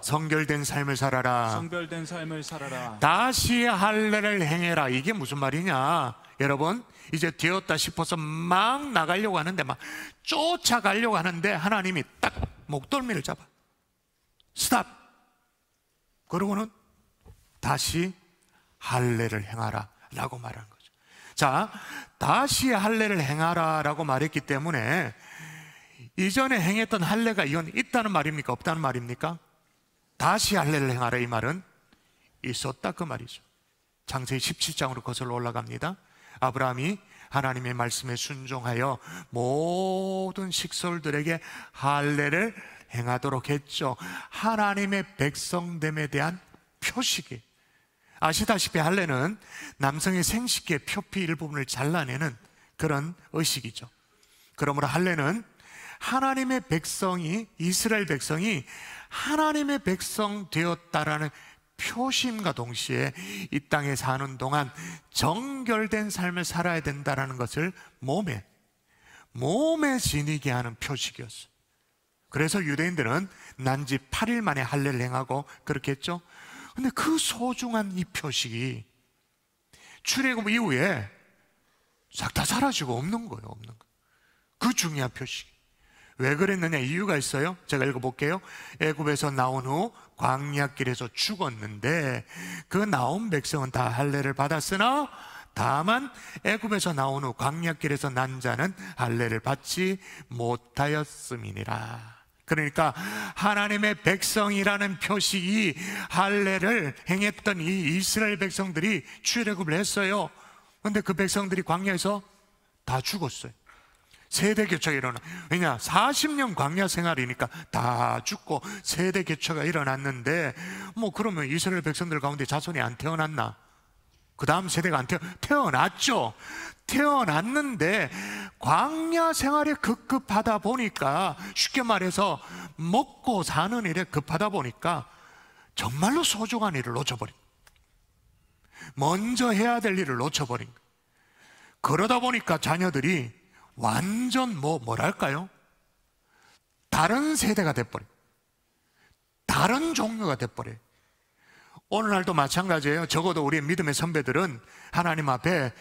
성결된 삶을 살아라. 성결된 삶을 살아라. 다시 할례를 행해라. 이게 무슨 말이냐? 여러분, 이제 되었다 싶어서 막 나가려고 하는데, 막 쫓아가려고 하는데 하나님이 딱 목덜미를 잡아. 스탑. 그러고는 다시 할례를 행하라 라고 말하는 거죠. 자, 다시 할례를 행하라 라고 말했기 때문에 이전에 행했던 할례가 이건 있다는 말입니까? 없다는 말입니까? 다시 할례를 행하라, 이 말은 있었다, 그 말이죠. 창세기 17장으로 거슬러 올라갑니다. 아브라함이 하나님의 말씀에 순종하여 모든 식솔들에게 할례를 행하도록 했죠. 하나님의 백성됨에 대한 표식이. 아시다시피 할례는 남성의 생식기의 표피 일부분을 잘라내는 그런 의식이죠. 그러므로 할례는 하나님의 백성이, 이스라엘 백성이 하나님의 백성 되었다라는 표심과 동시에 이 땅에 사는 동안 정결된 삶을 살아야 된다는 것을 몸에 지니게 하는 표식이었어요. 그래서 유대인들은 난지 8일 만에 할례를 행하고 그렇게 했죠. 근데 그 소중한 이 표식이 출애굽 이후에 싹 다 사라지고 없는 거예요. 없는 거. 그 중요한 표식. 왜 그랬느냐? 이유가 있어요. 제가 읽어볼게요. 애굽에서 나온 후 광야길에서 죽었는데 그 나온 백성은 다 할례를 받았으나 다만 애굽에서 나온 후 광야길에서 난 자는 할례를 받지 못하였음이니라. 그러니까 하나님의 백성이라는 표식이 할례를 행했던 이 이스라엘 백성들이 출애굽을 했어요. 그런데 그 백성들이 광야에서 다 죽었어요. 세대 교체가 일어나. 왜냐? 40년 광야 생활이니까 다 죽고 세대 교체가 일어났는데, 뭐 그러면 이스라엘 백성들 가운데 자손이 안 태어났나? 그 다음 세대가 안 태어났죠. 태어났는데 광야 생활이 급급하다 보니까, 쉽게 말해서 먹고 사는 일에 급하다 보니까 정말로 소중한 일을 놓쳐버린, 먼저 해야 될 일을 놓쳐버린. 그러다 보니까 자녀들이 완전 뭐랄까요? 다른 세대가 돼버려. 다른 종류가 돼버려. 오늘날도 마찬가지예요. 적어도 우리의 믿음의 선배들은 하나님 앞에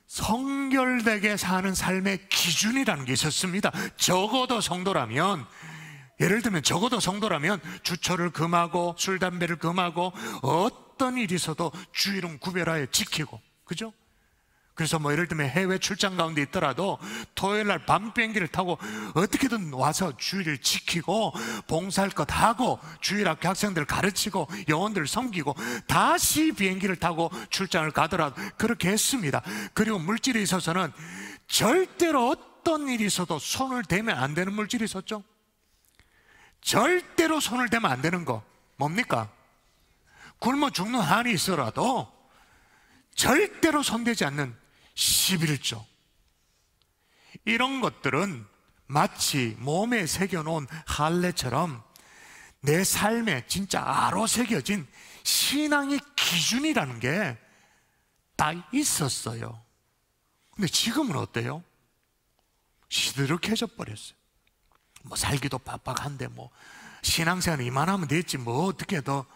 성결되게 사는 삶의 기준이라는 게 있었습니다. 적어도 성도라면, 예를 들면 적어도 성도라면 주초를 금하고 술 담배를 금하고 어떤 일이 있어도 주일은 구별하여 지키고, 그죠? 그래서 뭐 예를 들면 해외 출장 가운데 있더라도 토요일 날 밤 비행기를 타고 어떻게든 와서 주일을 지키고 봉사할 것 하고 주일학교 학생들 가르치고 영혼들을 섬기고 다시 비행기를 타고 출장을 가더라도 그렇게 했습니다. 그리고 물질에 있어서는 절대로 어떤 일이 있어도 손을 대면 안 되는 물질이 있었죠. 절대로 손을 대면 안 되는 거 뭡니까? 굶어 죽는 한이 있어라도 절대로 손대지 않는 11조. 이런 것들은 마치 몸에 새겨놓은 할례처럼 내 삶에 진짜 아로 새겨진 신앙의 기준이라는 게 다 있었어요. 근데 지금은 어때요? 시드룩해져 버렸어요. 뭐 살기도 빡빡한데 뭐 신앙생활 이만하면 됐지 뭐 어떻게 더,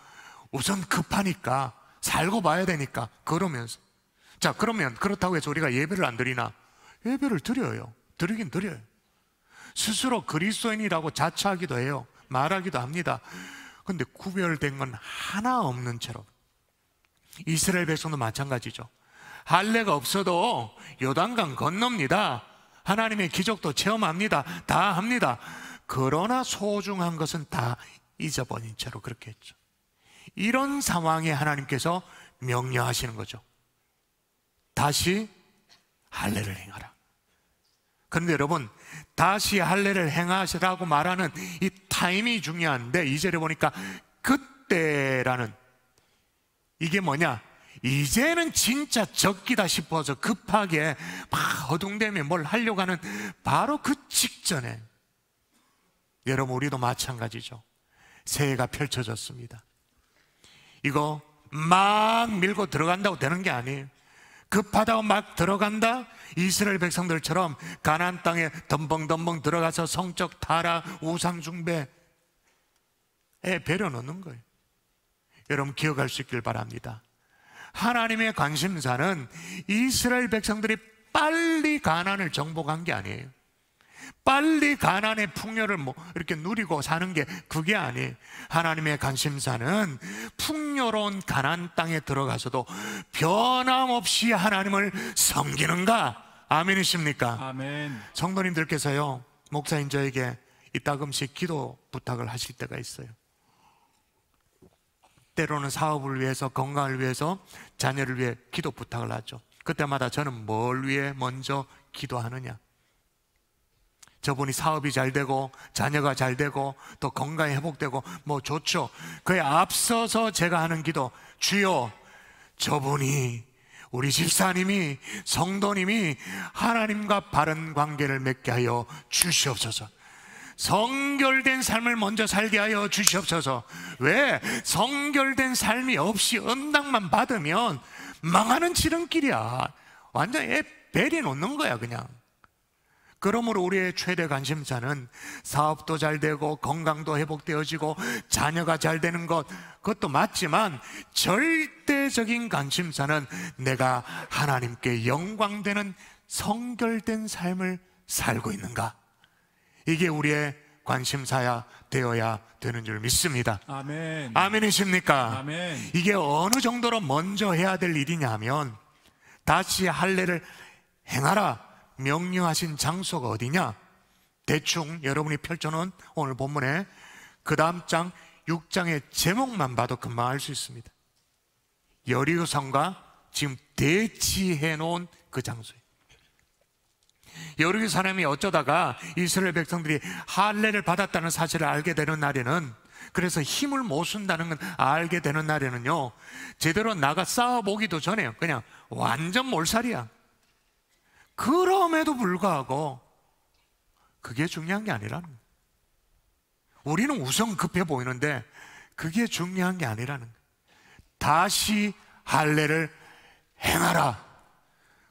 우선 급하니까 살고 봐야 되니까 그러면서. 자, 그러면 그렇다고 해서 우리가 예배를 안 드리나? 예배를 드려요. 드리긴 드려요. 스스로 그리스도인이라고 자처하기도 해요. 말하기도 합니다. 근데 구별된 건 하나 없는 채로. 이스라엘 백성도 마찬가지죠. 할례가 없어도 요단강 건넙니다. 하나님의 기적도 체험합니다. 다 합니다. 그러나 소중한 것은 다 잊어버린 채로 그렇게 했죠. 이런 상황에 하나님께서 명령하시는 거죠. 다시 할례를 행하라. 그런데 여러분, 다시 할례를 행하시라고 말하는 이 타임이 중요한데 2절에 보니까 그때라는, 이게 뭐냐? 이제는 진짜 적기다 싶어서 급하게 막 허둥대며 뭘 하려고 하는 바로 그 직전에, 여러분 우리도 마찬가지죠. 새해가 펼쳐졌습니다. 이거 막 밀고 들어간다고 되는 게 아니에요. 급하다고 막 들어간다? 이스라엘 백성들처럼 가나안 땅에 덤벙덤벙 들어가서 성적 타락, 우상 숭배에 배려 넣는 거예요. 여러분 기억할 수 있길 바랍니다. 하나님의 관심사는 이스라엘 백성들이 빨리 가나안을 정복한 게 아니에요. 빨리 가나안의 풍요를 뭐 이렇게 누리고 사는 게 그게 아니에요. 하나님의 관심사는 풍요로운 가나안 땅에 들어가서도 변함없이 하나님을 섬기는가? 아멘이십니까? 아멘. 성도님들께서요, 목사인 저에게 이따금씩 기도 부탁을 하실 때가 있어요. 때로는 사업을 위해서, 건강을 위해서, 자녀를 위해 기도 부탁을 하죠. 그때마다 저는 뭘 위해 먼저 기도하느냐? 저분이 사업이 잘 되고 자녀가 잘 되고 또 건강이 회복되고 뭐 좋죠. 그에 앞서서 제가 하는 기도, 주여 저분이, 우리 집사님이, 성도님이 하나님과 바른 관계를 맺게 하여 주시옵소서. 성결된 삶을 먼저 살게 하여 주시옵소서. 왜? 성결된 삶이 없이 언당만 받으면 망하는 지름길이야. 완전 애 베리 놓는 거야 그냥. 그러므로 우리의 최대 관심사는 사업도 잘 되고 건강도 회복되어지고 자녀가 잘 되는 것, 그것도 맞지만 절대적인 관심사는 내가 하나님께 영광되는 성결된 삶을 살고 있는가? 이게 우리의 관심사야 되어야 되는 줄 믿습니다. 아멘. 아멘이십니까? 아멘. 이게 어느 정도로 먼저 해야 될 일이냐면, 다시 할례를 행하라 명령하신 장소가 어디냐? 대충 여러분이 펼쳐놓은 오늘 본문에 그 다음 장 6장의 제목만 봐도 금방 알 수 있습니다. 여리고성과 지금 대치해 놓은 그 장소에, 여리고 사람이 어쩌다가 이스라엘 백성들이 할례를 받았다는 사실을 알게 되는 날에는, 그래서 힘을 못 쓴다는 건 알게 되는 날에는요, 제대로 나가 싸워보기도 전에 그냥 완전 몰살이야. 그럼에도 불구하고 그게 중요한 게 아니라는 거예요. 우리는 우선 급해 보이는데 그게 중요한 게 아니라는 거예요. 다시 할례를 행하라.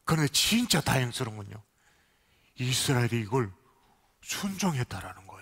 그런데 진짜 다행스러운 건요, 이스라엘이 이걸 순종했다라는 거예요.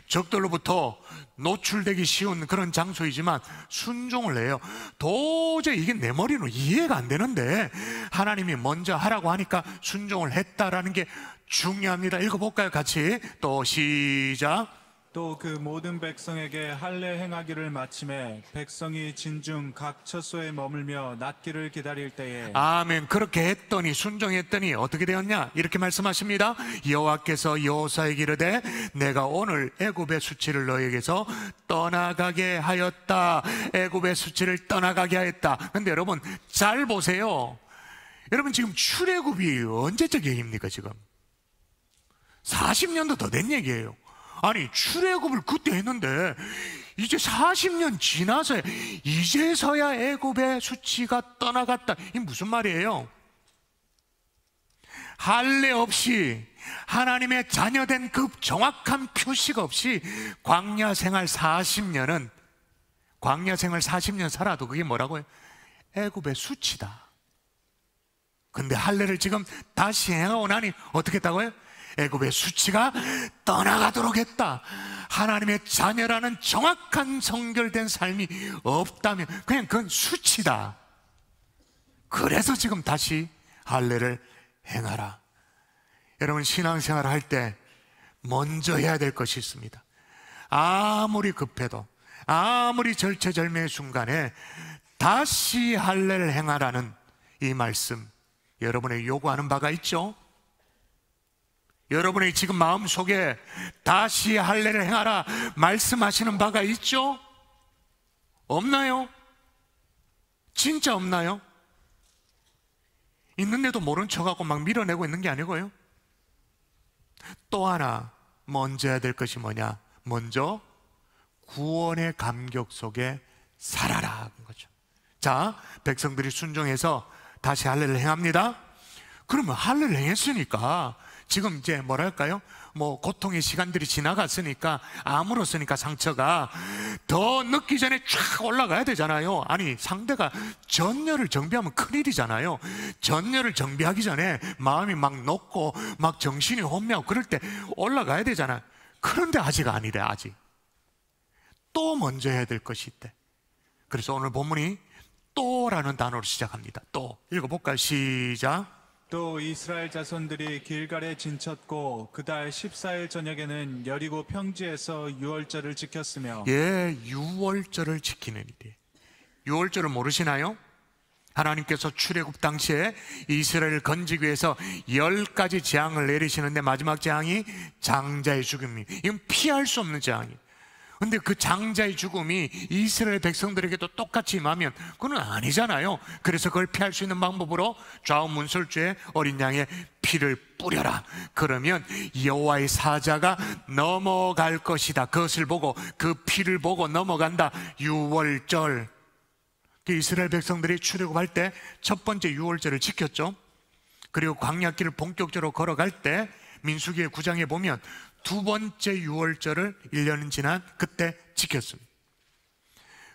적들로부터 노출되기 쉬운 그런 장소이지만 순종을 해요. 도저히 이게 내 머리는 이해가 안 되는데 하나님이 먼저 하라고 하니까 순종을 했다라는 게 중요합니다. 읽어볼까요? 같이. 또 시작. 또 그 모든 백성에게 할례 행하기를 마침에 백성이 진중 각 처소에 머물며 낫기를 기다릴 때에. 아멘. 그렇게 했더니, 순종했더니 어떻게 되었냐? 이렇게 말씀하십니다. 여호와께서 여호수아에게 이르되 내가 오늘 애굽의 수치를 너에게서 떠나가게 하였다. 애굽의 수치를 떠나가게 하였다. 근데 여러분 잘 보세요. 여러분 지금 출애굽이 언제적 얘기입니까? 지금 40년도 더 된 얘기예요. 아니, 출애굽을 그때 했는데 이제 40년 지나서 이제서야 애굽의 수치가 떠나갔다. 이게 무슨 말이에요? 할례 없이, 하나님의 자녀된 그 정확한 표시가 없이 광야 생활 40년은, 광야 생활 40년 살아도 그게 뭐라고요? 애굽의 수치다. 근데 할례를 지금 다시 행하고 나니 어떻게 했다고요? 애굽의 수치가 떠나가도록 했다. 하나님의 자녀라는 정확한 성결된 삶이 없다면 그냥 그건 수치다. 그래서 지금 다시 할례를 행하라. 여러분 신앙생활을 할 때 먼저 해야 될 것이 있습니다. 아무리 급해도, 아무리 절체절명의 순간에 다시 할례를 행하라는 이 말씀, 여러분에게 요구하는 바가 있죠? 여러분의 지금 마음속에 다시 할례를 행하라 말씀하시는 바가 있죠? 없나요? 진짜 없나요? 있는데도 모른 척하고 막 밀어내고 있는 게 아니고요. 또 하나 먼저 해야 될 것이 뭐냐? 먼저 구원의 감격 속에 살아라 하는 거죠. 자, 백성들이 순종해서 다시 할례를 행합니다. 그러면 할례를 행했으니까 지금 이제 뭐랄까요? 뭐 고통의 시간들이 지나갔으니까, 아물었으니까 상처가 더 늦기 전에 쫙 올라가야 되잖아요. 아니, 상대가 전열을 정비하면 큰일이잖아요. 전열을 정비하기 전에 마음이 막 녹고 막 정신이 혼미하고 그럴 때 올라가야 되잖아요. 그런데 아직 아니래. 아직 또 먼저 해야 될 것이 있대. 그래서 오늘 본문이 또라는 단어로 시작합니다. 또 읽어볼까요? 시작. 또 이스라엘 자손들이 길갈에 진쳤고 그달 14일 저녁에는 여리고 평지에서 유월절을 지켰으며. 예, 유월절을 지키는 일이에요. 유월절을 모르시나요? 하나님께서 출애굽 당시에 이스라엘을 건지기 위해서 10가지 재앙을 내리시는데 마지막 재앙이 장자의 죽음이, 이건 피할 수 없는 재앙이에요. 근데 그 장자의 죽음이 이스라엘 백성들에게도 똑같이 임하면 그건 아니잖아요. 그래서 그걸 피할 수 있는 방법으로 좌우 문설주에 어린 양의 피를 뿌려라. 그러면 여호와의 사자가 넘어갈 것이다. 그것을 보고, 그 피를 보고 넘어간다. 유월절. 이스라엘 백성들이 출애굽할 때 첫 번째 유월절을 지켰죠. 그리고 광야길을 본격적으로 걸어갈 때 민수기의 9장에 보면 두 번째 유월절을 1년은 지난 그때 지켰습니다.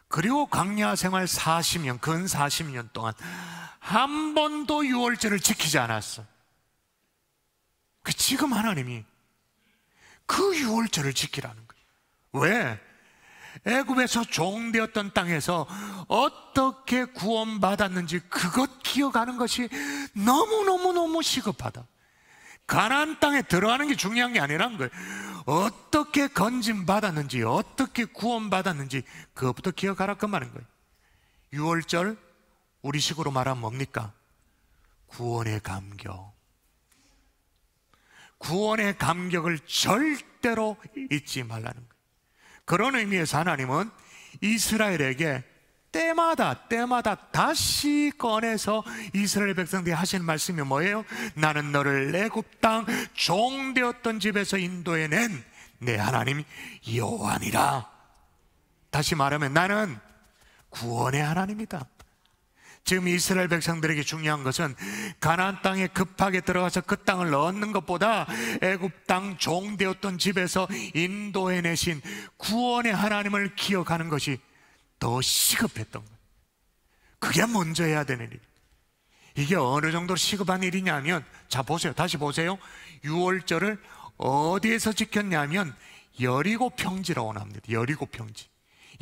그리고 광야 생활 40년, 근 40년 동안 한 번도 유월절을 지키지 않았어. 지금 하나님이 그 유월절을 지키라는 거예요. 왜? 애굽에서 종되었던 땅에서 어떻게 구원받았는지 그것 기억하는 것이 너무너무너무 시급하다. 가나안 땅에 들어가는 게 중요한 게 아니라는 거예요. 어떻게 건짐받았는지, 어떻게 구원받았는지 그것부터 기억하라 그 말인 거예요. 유월절 우리식으로 말하면 뭡니까? 구원의 감격. 구원의 감격을 절대로 잊지 말라는 거예요. 그런 의미에서 하나님은 이스라엘에게 때마다 다시 꺼내서 이스라엘 백성들이 하시는 말씀이 뭐예요? 나는 너를 애굽 땅 종되었던 집에서 인도해낸 내 하나님 여호와니라. 다시 말하면 나는 구원의 하나님이다. 지금 이스라엘 백성들에게 중요한 것은 가나안 땅에 급하게 들어가서 그 땅을 얻는 것보다 애굽 땅 종되었던 집에서 인도해내신 구원의 하나님을 기억하는 것이 더 시급했던 거예요. 그게 먼저 해야 되는 일. 이게 어느 정도로 시급한 일이냐면, 자 보세요, 다시 보세요. 유월절을 어디에서 지켰냐면 여리고 평지라고 합니다. 여리고 평지.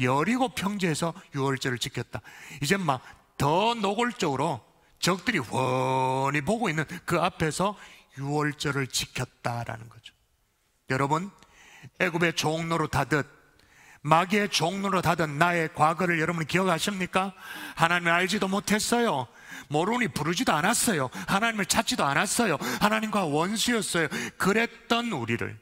여리고 평지에서 유월절을 지켰다. 이제 막 더 노골적으로 적들이 훤히 보고 있는 그 앞에서 유월절을 지켰다라는 거죠. 여러분, 애굽의 종로로 타듯 마귀의 종로로 타듯 나의 과거를 여러분 기억하십니까? 하나님을 알지도 못했어요. 모르니 부르지도 않았어요. 하나님을 찾지도 않았어요. 하나님과 원수였어요. 그랬던 우리를,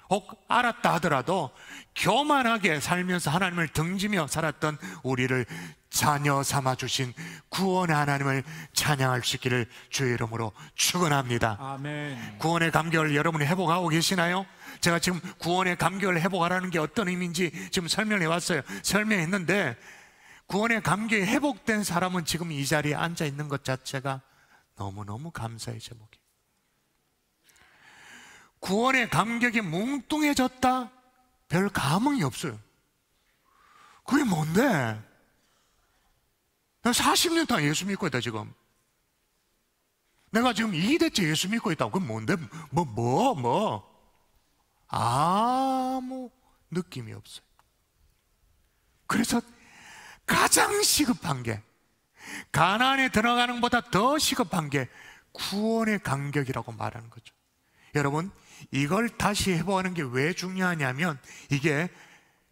혹 알았다 하더라도 교만하게 살면서 하나님을 등지며 살았던 우리를 자녀 삼아 주신 구원의 하나님을 찬양할 수 있기를 주의 이름으로 축원합니다. 아멘. 구원의 감격을 여러분이 회복하고 계시나요? 제가 지금 구원의 감격을 회복하라는 게 어떤 의미인지 지금 설명해 왔어요. 설명했는데 구원의 감격이 회복된 사람은 지금 이 자리에 앉아 있는 것 자체가 너무너무 감사의 제목이에요. 구원의 감격이 뭉뚱해졌다? 별 감흥이 없어요. 그게 뭔데? 나 40년 동안 예수 믿고 있다 지금. 내가 지금 2대째 예수 믿고 있다고. 그게 뭔데? 아무 느낌이 없어요. 그래서 가장 시급한 게, 가나안에 들어가는 것보다 더 시급한 게 구원의 감격이라고 말하는 거죠. 여러분, 이걸 다시 회복하는 게 왜 중요하냐면, 이게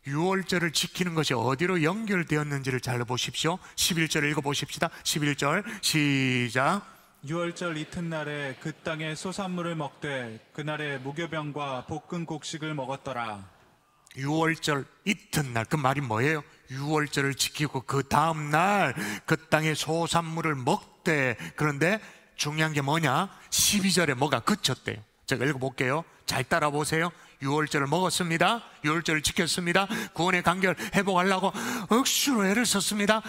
유월절을 지키는 것이 어디로 연결되었는지를 잘 보십시오. 11절 읽어보십시다. 11절 시작. 유월절 이튿날에 그 땅의 소산물을 먹되 그날에 무교병과 볶은 곡식을 먹었더라. 유월절 이튿날, 그 말이 뭐예요? 유월절을 지키고 그 다음날 그 땅의 소산물을 먹되, 그런데 중요한 게 뭐냐? 12절에 뭐가 그쳤대요. 제가 읽어볼게요. 잘 따라 보세요. 유월절을 먹었습니다. 유월절을 지켰습니다. 구원의 감격을 회복하려고 억수로 애를 썼습니다.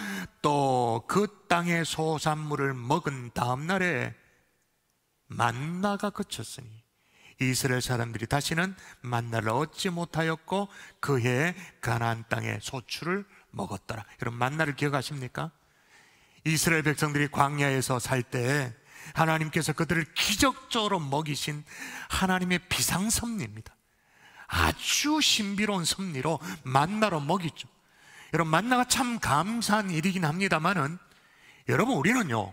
또 그 땅의 소산물을 먹은 다음 날에 만나가 그쳤으니 이스라엘 사람들이 다시는 만나를 얻지 못하였고 그해 가나안 땅의 소출을 먹었더라. 여러분, 만나를 기억하십니까? 이스라엘 백성들이 광야에서 살 때 하나님께서 그들을 기적적으로 먹이신 하나님의 비상섭리입니다. 아주 신비로운 섭리로 만나로 먹이죠. 여러분, 만나가 참 감사한 일이긴 합니다만은, 여러분, 우리는요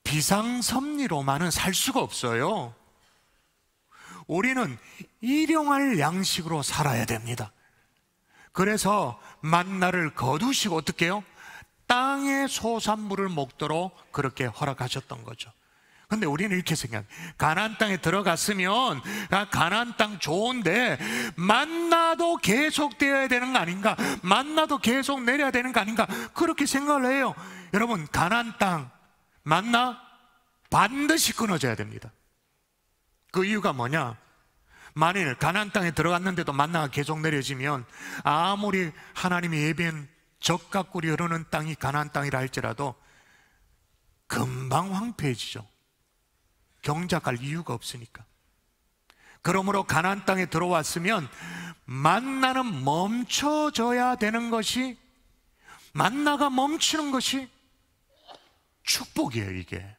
비상섭리로만은 살 수가 없어요. 우리는 일용할 양식으로 살아야 됩니다. 그래서 만나를 거두시고 어떻게 해요? 땅의 소산물을 먹도록 그렇게 허락하셨던 거죠. 근데 우리는 이렇게 생각해요. 가나안 땅에 들어갔으면 가나안 땅 좋은데 만나도 계속 되어야 되는 거 아닌가? 만나도 계속 내려야 되는 거 아닌가? 그렇게 생각을 해요. 여러분, 가나안 땅 만나 반드시 끊어져야 됩니다. 그 이유가 뭐냐? 만일 가나안 땅에 들어갔는데도 만나가 계속 내려지면 아무리 하나님이 예비한 적과 꿀이 흐르는 땅이 가나안 땅이라 할지라도 금방 황폐해지죠. 경작할 이유가 없으니까. 그러므로 가나안 땅에 들어왔으면 만나는 멈춰져야 되는 것이, 만나가 멈추는 것이 축복이에요. 이게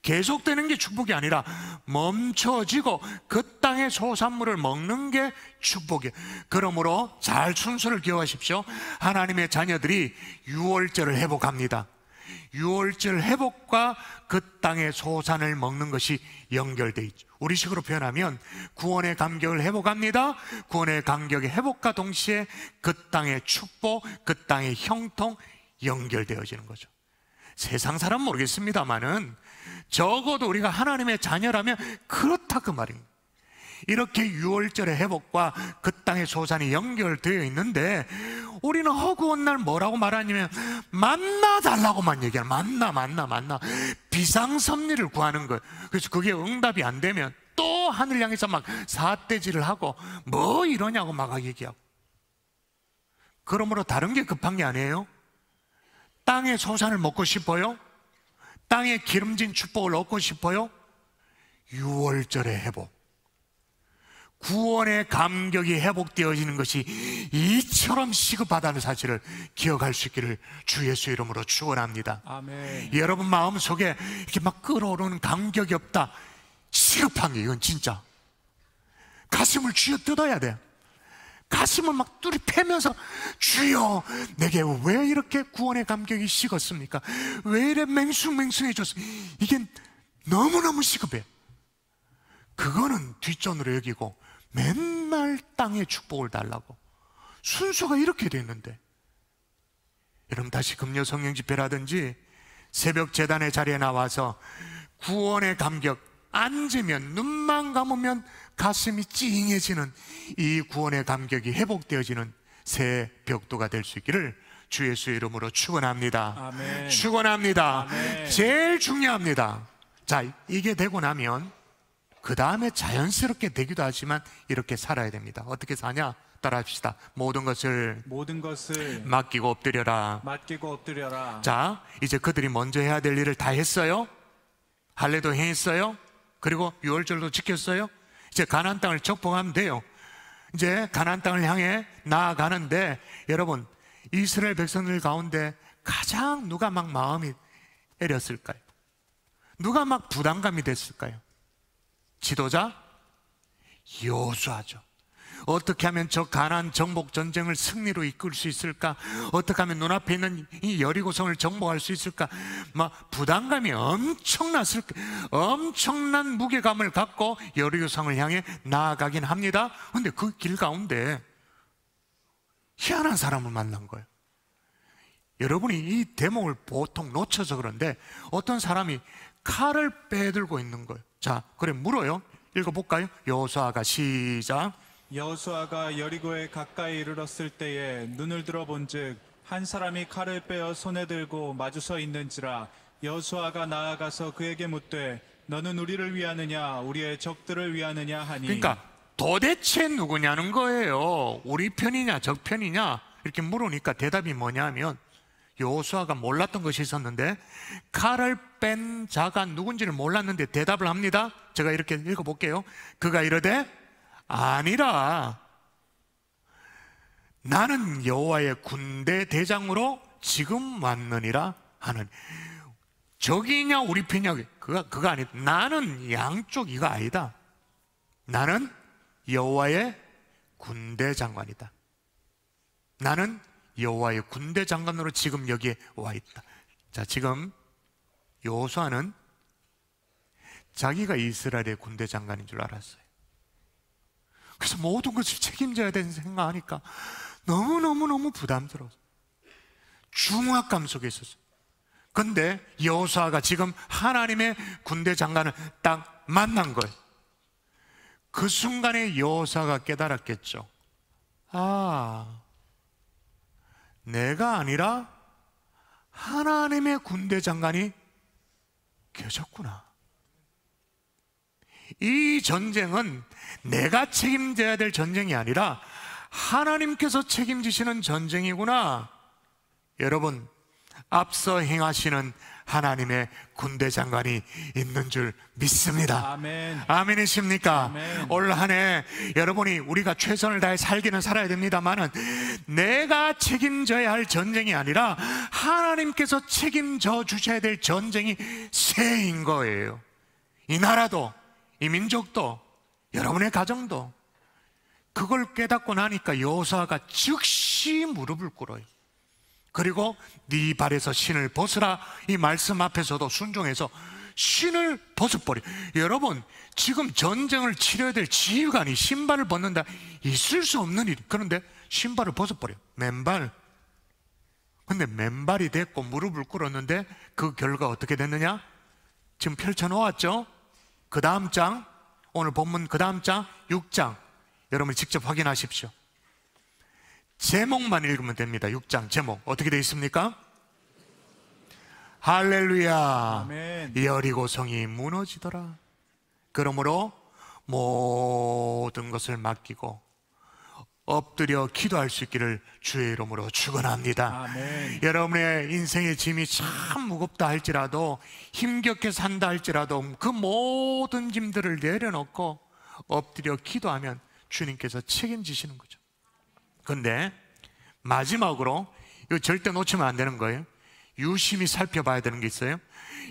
계속되는 게 축복이 아니라 멈춰지고 그 땅의 소산물을 먹는 게 축복이에요. 그러므로 잘 순서를 기억하십시오. 하나님의 자녀들이 유월절을 회복합니다. 유월절 회복과 그 땅의 소산을 먹는 것이 연결되어 있죠. 우리식으로 표현하면 구원의 감격을 회복합니다. 구원의 감격의 회복과 동시에 그 땅의 축복, 그 땅의 형통 연결되어지는 거죠. 세상 사람 모르겠습니다만은 적어도 우리가 하나님의 자녀라면 그렇다 그 말입니다. 이렇게 유월절의 회복과 그 땅의 소산이 연결되어 있는데 우리는 허구한 날 뭐라고 말하냐면 만나 달라고만 얘기하는, 만나 비상섭리를 구하는 거예요. 그래서 그게 응답이 안 되면 또 하늘 향해서 막 사태질을 하고 뭐 이러냐고 막 얘기하고. 그러므로 다른 게 급한 게 아니에요. 땅의 소산을 먹고 싶어요? 땅의 기름진 축복을 얻고 싶어요? 유월절의 회복, 구원의 감격이 회복되어지는 것이 이처럼 시급하다는 사실을 기억할 수 있기를 주 예수 이름으로 축원합니다. 아멘. 여러분 마음속에 이렇게 막 끓어오르는 감격이 없다, 시급한 게 이건 진짜 가슴을 쥐어 뜯어야 돼. 가슴을 막 뚜리 패면서 주여 내게 왜 이렇게 구원의 감격이 식었습니까? 왜 이래 맹숭맹숭해졌어? 이게 너무너무 시급해. 그거는 뒷전으로 여기고 맨날 땅의 축복을 달라고. 순서가 이렇게 됐는데, 여러분 다시 금요 성령 집회라든지 새벽 제단의 자리에 나와서 구원의 감격, 앉으면 눈만 감으면 가슴이 찡해지는 이 구원의 감격이 회복되어지는 새 벽도가 될 수 있기를 주 예수의 이름으로 축원합니다. 아멘. 축원합니다. 아멘. 제일 중요합니다. 자, 이게 되고 나면 그 다음에 자연스럽게 되기도 하지만 이렇게 살아야 됩니다. 어떻게 사냐? 따라합시다. 모든 것을 맡기고 엎드려라. 자, 이제 그들이 먼저 해야 될 일을 다 했어요. 할례도 행했어요. 그리고 유월절도 지켰어요. 이제 가나안 땅을 정복하면 돼요. 이제 가나안 땅을 향해 나아가는데, 여러분 이스라엘 백성들 가운데 가장 누가 막 마음이 애렸을까요? 누가 막 부담감이 됐을까요? 지도자 여호수아죠. 어떻게 하면 저 가나안 정복 전쟁을 승리로 이끌 수 있을까? 어떻게 하면 눈앞에 있는 이 여리고성을 정복할 수 있을까? 막 부담감이 엄청났을 거예요. 엄청난 무게감을 갖고 여리고성을 향해 나아가긴 합니다. 그런데 그 길 가운데 희한한 사람을 만난 거예요. 여러분이 이 대목을 보통 놓쳐서 그런데 어떤 사람이 칼을 빼들고 있는 거예요. 자, 그래 물어요. 읽어볼까요? 여호수아가 시작. 여호수아가 여리고에 가까이 이르렀을 때에 눈을 들어본즉 한 사람이 칼을 빼어 손에 들고 마주서 있는지라. 여호수아가 나아가서 그에게 묻되 너는 우리를 위하느냐 우리의 적들을 위하느냐 하니. 그러니까 도대체 누구냐는 거예요. 우리 편이냐 적 편이냐 이렇게 물으니까 대답이 뭐냐면, 여호수아가 몰랐던 것이 있었는데 칼을 뺀 자가 누군지를 몰랐는데 대답을 합니다. 제가 이렇게 읽어볼게요. 그가 이르되 아니라 나는 여호와의 군대 대장으로 지금 왔느니라 하는. 적이냐 우리 편이냐 그가 아니다. 나는 양쪽 이거 아니다. 나는 여호와의 군대 장관이다. 나는 여호와의 군대 장관으로 지금 여기에 와 있다. 자, 지금 여호수아는 자기가 이스라엘의 군대 장관인 줄 알았어요. 그래서 모든 것을 책임져야 되는 생각하니까 너무 부담스러워. 중압감 속에 있었어요. 그런데 여호수아가 지금 하나님의 군대 장관을 딱 만난 거예요. 그 순간에 여호수아가 깨달았겠죠. 아, 내가 아니라 하나님의 군대 장관이 계셨구나. 이 전쟁은 내가 책임져야 될 전쟁이 아니라 하나님께서 책임지시는 전쟁이구나. 여러분, 앞서 행하시는 하나님의 군대 장관이 있는 줄 믿습니다. 아멘. 아멘이십니까? 아멘. 올 한 해 여러분이 우리가 최선을 다해 살기는 살아야 됩니다만은 내가 책임져야 할 전쟁이 아니라 하나님께서 책임져 주셔야 될 전쟁이 새해인 거예요. 이 나라도, 이 민족도, 여러분의 가정도. 그걸 깨닫고 나니까 여호수아가 즉시 무릎을 꿇어요. 그리고 네 발에서 신을 벗으라, 이 말씀 앞에서도 순종해서 신을 벗어버려. 여러분, 지금 전쟁을 치러야 될 지휘관이 신발을 벗는다, 있을 수 없는 일. 그런데 신발을 벗어버려, 맨발. 근데 맨발이 됐고 무릎을 꿇었는데 그 결과 어떻게 됐느냐? 지금 펼쳐놓았죠? 그 다음 장, 오늘 본문 그 다음 장 6장 여러분 직접 확인하십시오. 제목만 읽으면 됩니다. 6장 제목 어떻게 되어 있습니까? 할렐루야. 아멘. 여리고성이 무너지더라. 그러므로 모든 것을 맡기고 엎드려 기도할 수 있기를 주의 이름으로 축원합니다. 아멘. 여러분의 인생의 짐이 참 무겁다 할지라도, 힘겹게 산다 할지라도 그 모든 짐들을 내려놓고 엎드려 기도하면 주님께서 책임지시는 거죠. 그런데 마지막으로 이거 절대 놓치면 안 되는 거예요. 유심히 살펴봐야 되는 게 있어요.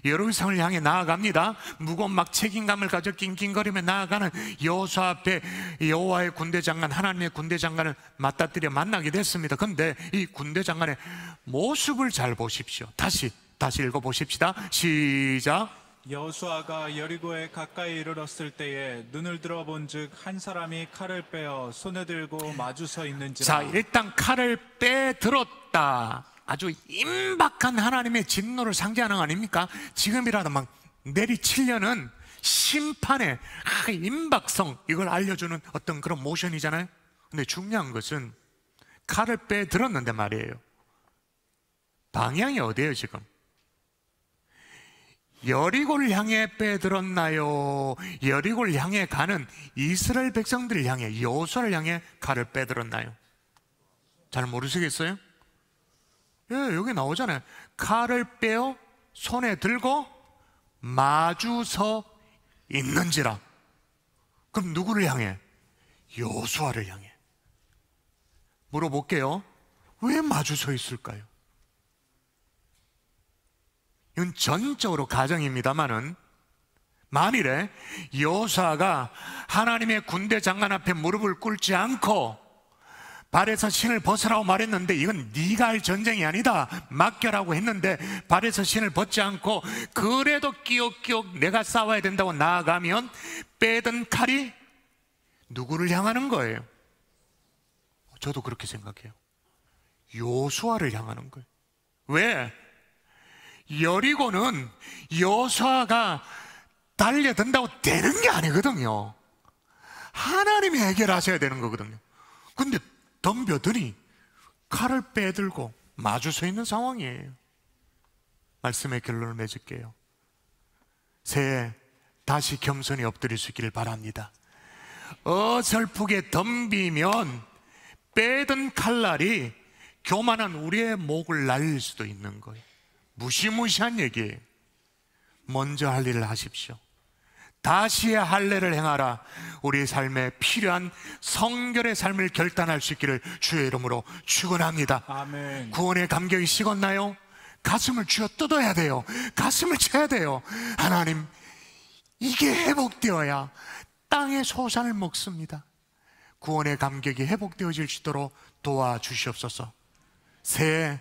예루살렘을 향해 나아갑니다. 무거운 막 책임감을 가져 낑낑거리며 나아가는 여호수아 앞에 여호와의 군대 장관, 하나님의 군대 장관을 맞닥뜨려 만나게 됐습니다. 그런데 이 군대 장관의 모습을 잘 보십시오. 다시 읽어보십시다. 시작. 여호수아가 여리고에 가까이 이르렀을 때에 눈을 들어본즉 한 사람이 칼을 빼어 손에 들고 마주 서 있는지라. 자, 일단 칼을 빼들었다. 아주 임박한 하나님의 진노를 상징하는 거 아닙니까? 지금이라도 막 내리치려는 심판의 임박성, 이걸 알려주는 어떤 그런 모션이잖아요. 근데 중요한 것은 칼을 빼들었는데 말이에요. 방향이 어디예요 지금? 여리고를 향해 빼들었나요? 여리고를 향해 가는 이스라엘 백성들을 향해, 여호수아를 향해 칼을 빼들었나요? 잘 모르시겠어요? 예, 여기 나오잖아요. 칼을 빼어 손에 들고 마주 서 있는지라. 그럼 누구를 향해? 여호수아를 향해. 물어볼게요. 왜 마주 서 있을까요? 이건 전적으로 가정입니다만은, 만일에 여호수아가 하나님의 군대 장관 앞에 무릎을 꿇지 않고 발에서 신을 벗으라고 말했는데, 이건 네가 할 전쟁이 아니다, 맡겨라고 했는데 발에서 신을 벗지 않고 그래도 끼옥끼옥 내가 싸워야 된다고 나아가면 빼든 칼이 누구를 향하는 거예요? 저도 그렇게 생각해요. 여호수아를 향하는 거예요. 왜? 여리고는 여호수아가 달려든다고 되는 게 아니거든요. 하나님이 해결하셔야 되는 거거든요. 근데 덤벼드니 칼을 빼들고 마주 서 있는 상황이에요. 말씀의 결론을 맺을게요. 새해 다시 겸손히 엎드릴 수 있기를 바랍니다. 어설프게 덤비면 빼든 칼날이 교만한 우리의 목을 날릴 수도 있는 거예요. 무시무시한 얘기예요. 먼저 할 일을 하십시오. 다시의 할례를 행하라. 우리의 삶에 필요한 성결의 삶을 결단할 수 있기를 주의 이름으로 축원합니다. 아멘. 구원의 감격이 식었나요? 가슴을 쥐어 뜯어야 돼요. 가슴을 쳐야 돼요. 하나님, 이게 회복되어야 땅의 소산을 먹습니다. 구원의 감격이 회복되어질 수 있도록 도와주시옵소서. 새해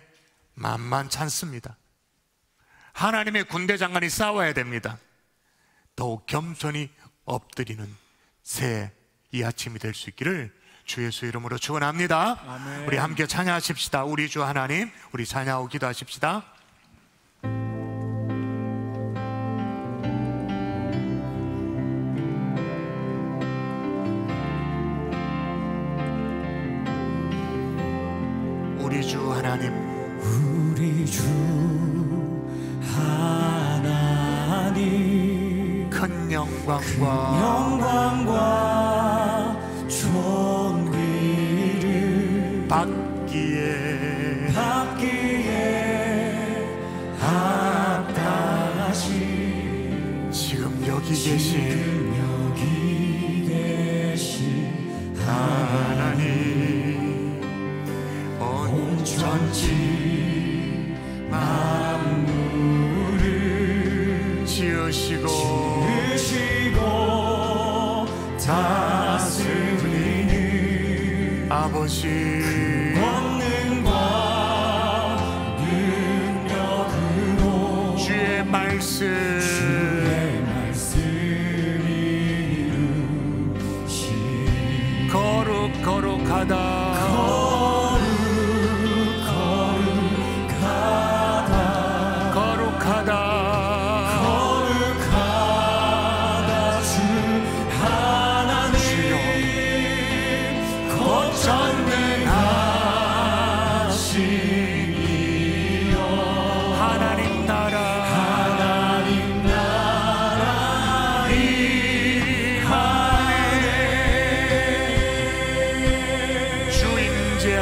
만만찮습니다. 하나님의 군대 장관이 싸워야 됩니다. 더욱 겸손히 엎드리는 새해 이 아침이 될 수 있기를 주 예수 이름으로 축원합니다. 아멘. 우리 함께 찬양하십시다. 우리 주 하나님, 우리 찬양하고 기도하십시다. 우리 주 하나님, 우리 주 하나님, 큰 영광과 존귀를 받기에 합당하시니 여기 계신 하나님 온 천지 만물을 지으시고 다스리는 아버지 권능과 능력으로 주의 말씀이 이루시 거룩하다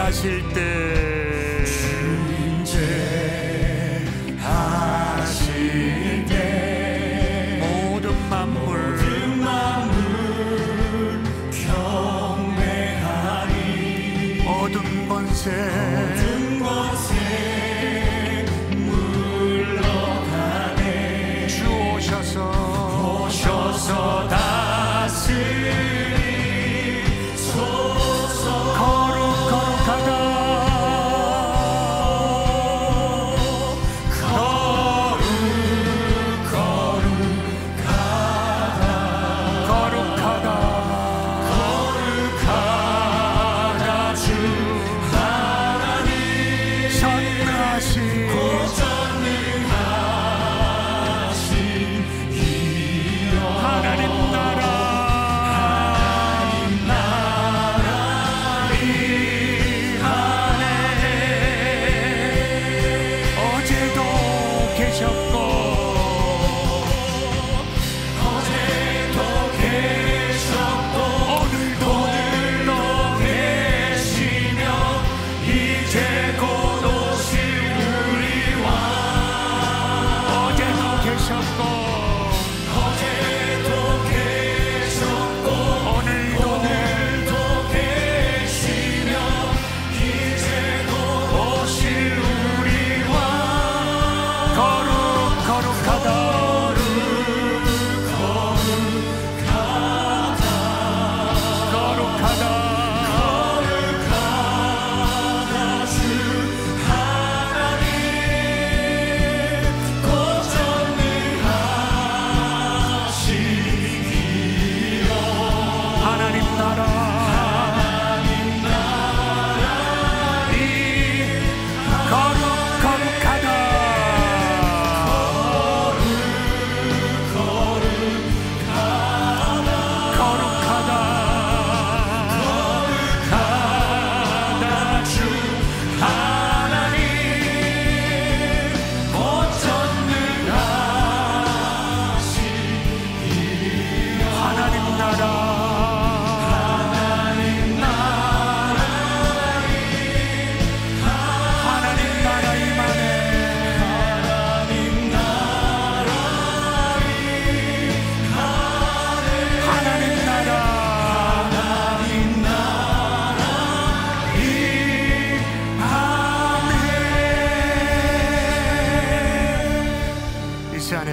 하실 때 주인제하실 때 모든 만물 경배하리 어둠 권세 물러가네 주 오셔서 다스리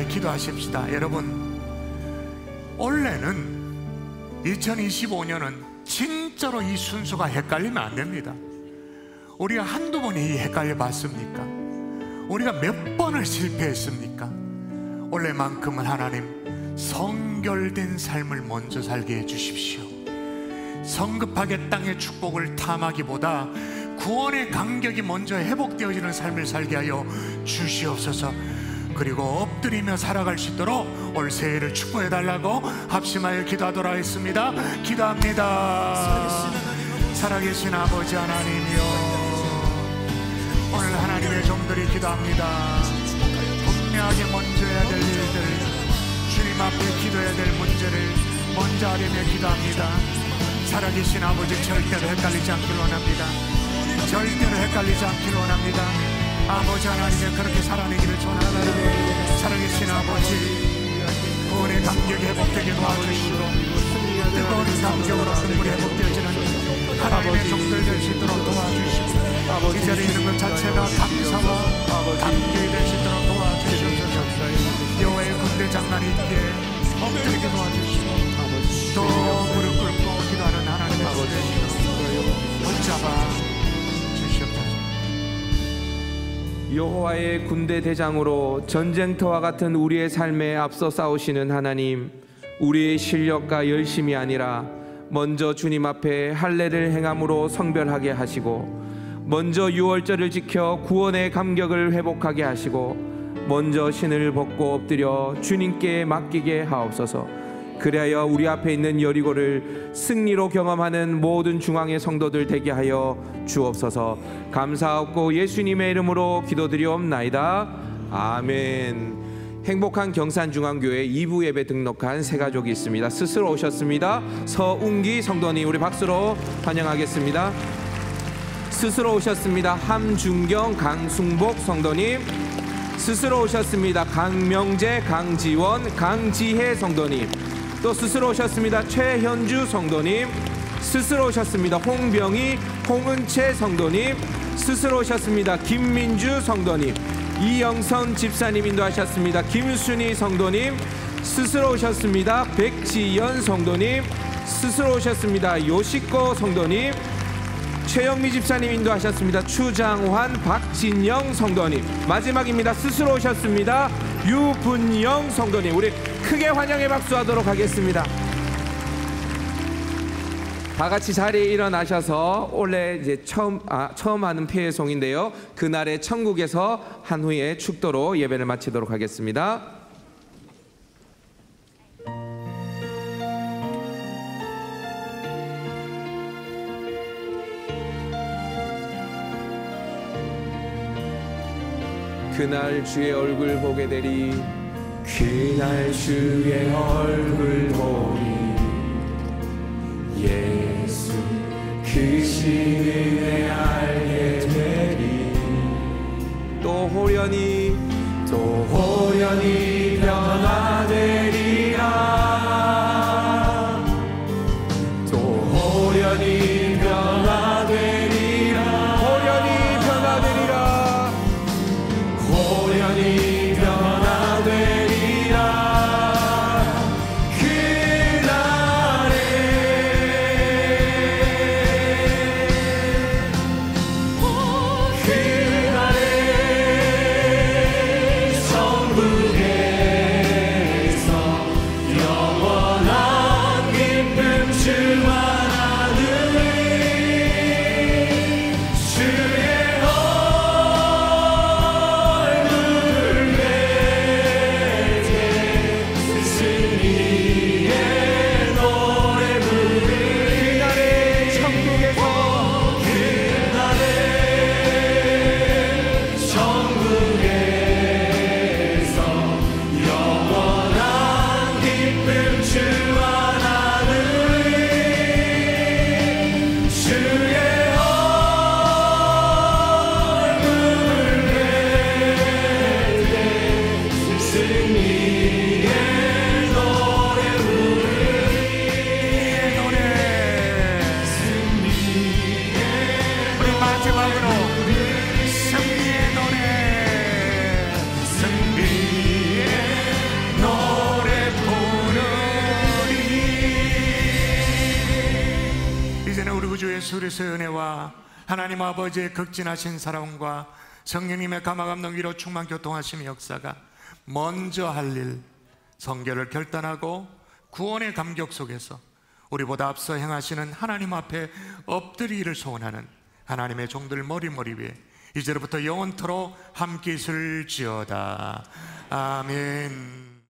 기도하십시다. 여러분, 원래는 2025년은 진짜로 이 순서가 헷갈리면 안 됩니다. 우리가 한두 번에 헷갈려 봤습니까? 우리가 몇 번을 실패했습니까? 원래만큼은 하나님 성결된 삶을 먼저 살게 해주십시오. 성급하게 땅의 축복을 탐하기보다 구원의 간격이 먼저 회복되어지는 삶을 살게 하여 주시옵소서. 그리고 엎드리며 살아갈 수 있도록 올 새해를 축복해달라고 합심하여 기도하도록 하겠습니다. 기도합니다. 살아계신 아버지 하나님이여, 오늘 하나님의 종들이 기도합니다. 분명하게 먼저 해야 될 일들, 주님 앞에 기도해야 될 문제를 먼저 하려며 기도합니다. 살아계신 아버지, 절대로 헷갈리지 않기를 원합니다. 절대로 헷갈리지 않기를 원합니다. 아버지 하나님의 그렇게 살아내기를 전하노니 살아계신 아버지, 구원의 감격이 회복되게 도와주시고 뜨거운 감격으로 눈물이 회복되어지는 하나님의 종들 될 수 있도록 도와주시고 이 자리에 있는 것 자체가 감사와 감격이 될 수 있도록 도와주시옵소서. 여호와의 군대 장난이 있게 엎드리게 도와주시고 또 무릎 꿇고 기도하는 하나님의 군대 붙잡아 주시옵소서. 여호와의 군대 대장으로 전쟁터와 같은 우리의 삶에 앞서 싸우시는 하나님, 우리의 실력과 열심이 아니라 먼저 주님 앞에 할례를 행함으로 성별하게 하시고, 먼저 유월절을 지켜 구원의 감격을 회복하게 하시고, 먼저 신을 벗고 엎드려 주님께 맡기게 하옵소서. 그리하여 우리 앞에 있는 여리고를 승리로 경험하는 모든 중앙의 성도들 되게 하여 주옵소서. 감사하옵고 예수님의 이름으로 기도드리옵나이다. 아멘. 행복한 경산중앙교회 2부 예배 등록한 세 가족이 있습니다. 스스로 오셨습니다. 서웅기 성도님, 우리 박수로 환영하겠습니다. 스스로 오셨습니다. 함준경, 강승복 성도님. 스스로 오셨습니다. 강명재, 강지원, 강지혜 성도님. 또 스스로 오셨습니다. 최현주 성도님. 스스로 오셨습니다. 홍병희, 홍은채 성도님. 스스로 오셨습니다. 김민주 성도님. 이영선 집사님 인도하셨습니다. 김순희 성도님. 스스로 오셨습니다. 백지연 성도님. 스스로 오셨습니다. 요시코 성도님. 최영미 집사님 인도하셨습니다. 추장환, 박진영 성도님. 마지막입니다. 스스로 오셨습니다. 유분영 성도님. 우리 크게 환영의 박수하도록 하겠습니다. 다 같이 자리에 일어나셔서 원래 이제 처음 하는 폐회송인데요. 그날의 천국에서 한 후에 축도로 예배를 마치도록 하겠습니다. 그날 주의 얼굴 보게 되리. 그날 주의 얼굴 보리. 예수 그 신을 알게 되리. 또 호련히 변화되리라. 또 호련히 변화되리라. 호련히 변화되리라. 호련히 변화되리라. 예수 그리스도의 은혜와 하나님 아버지의 극진하신 사랑과 성령님의 감화감동 위로 충만 교통하심의 역사가 먼저 할 일 성결을 결단하고 구원의 감격 속에서 우리보다 앞서 행하시는 하나님 앞에 엎드리기를 소원하는 하나님의 종들 머리머리 위에 이제로부터 영원토록 함께 있을지어다. 아멘.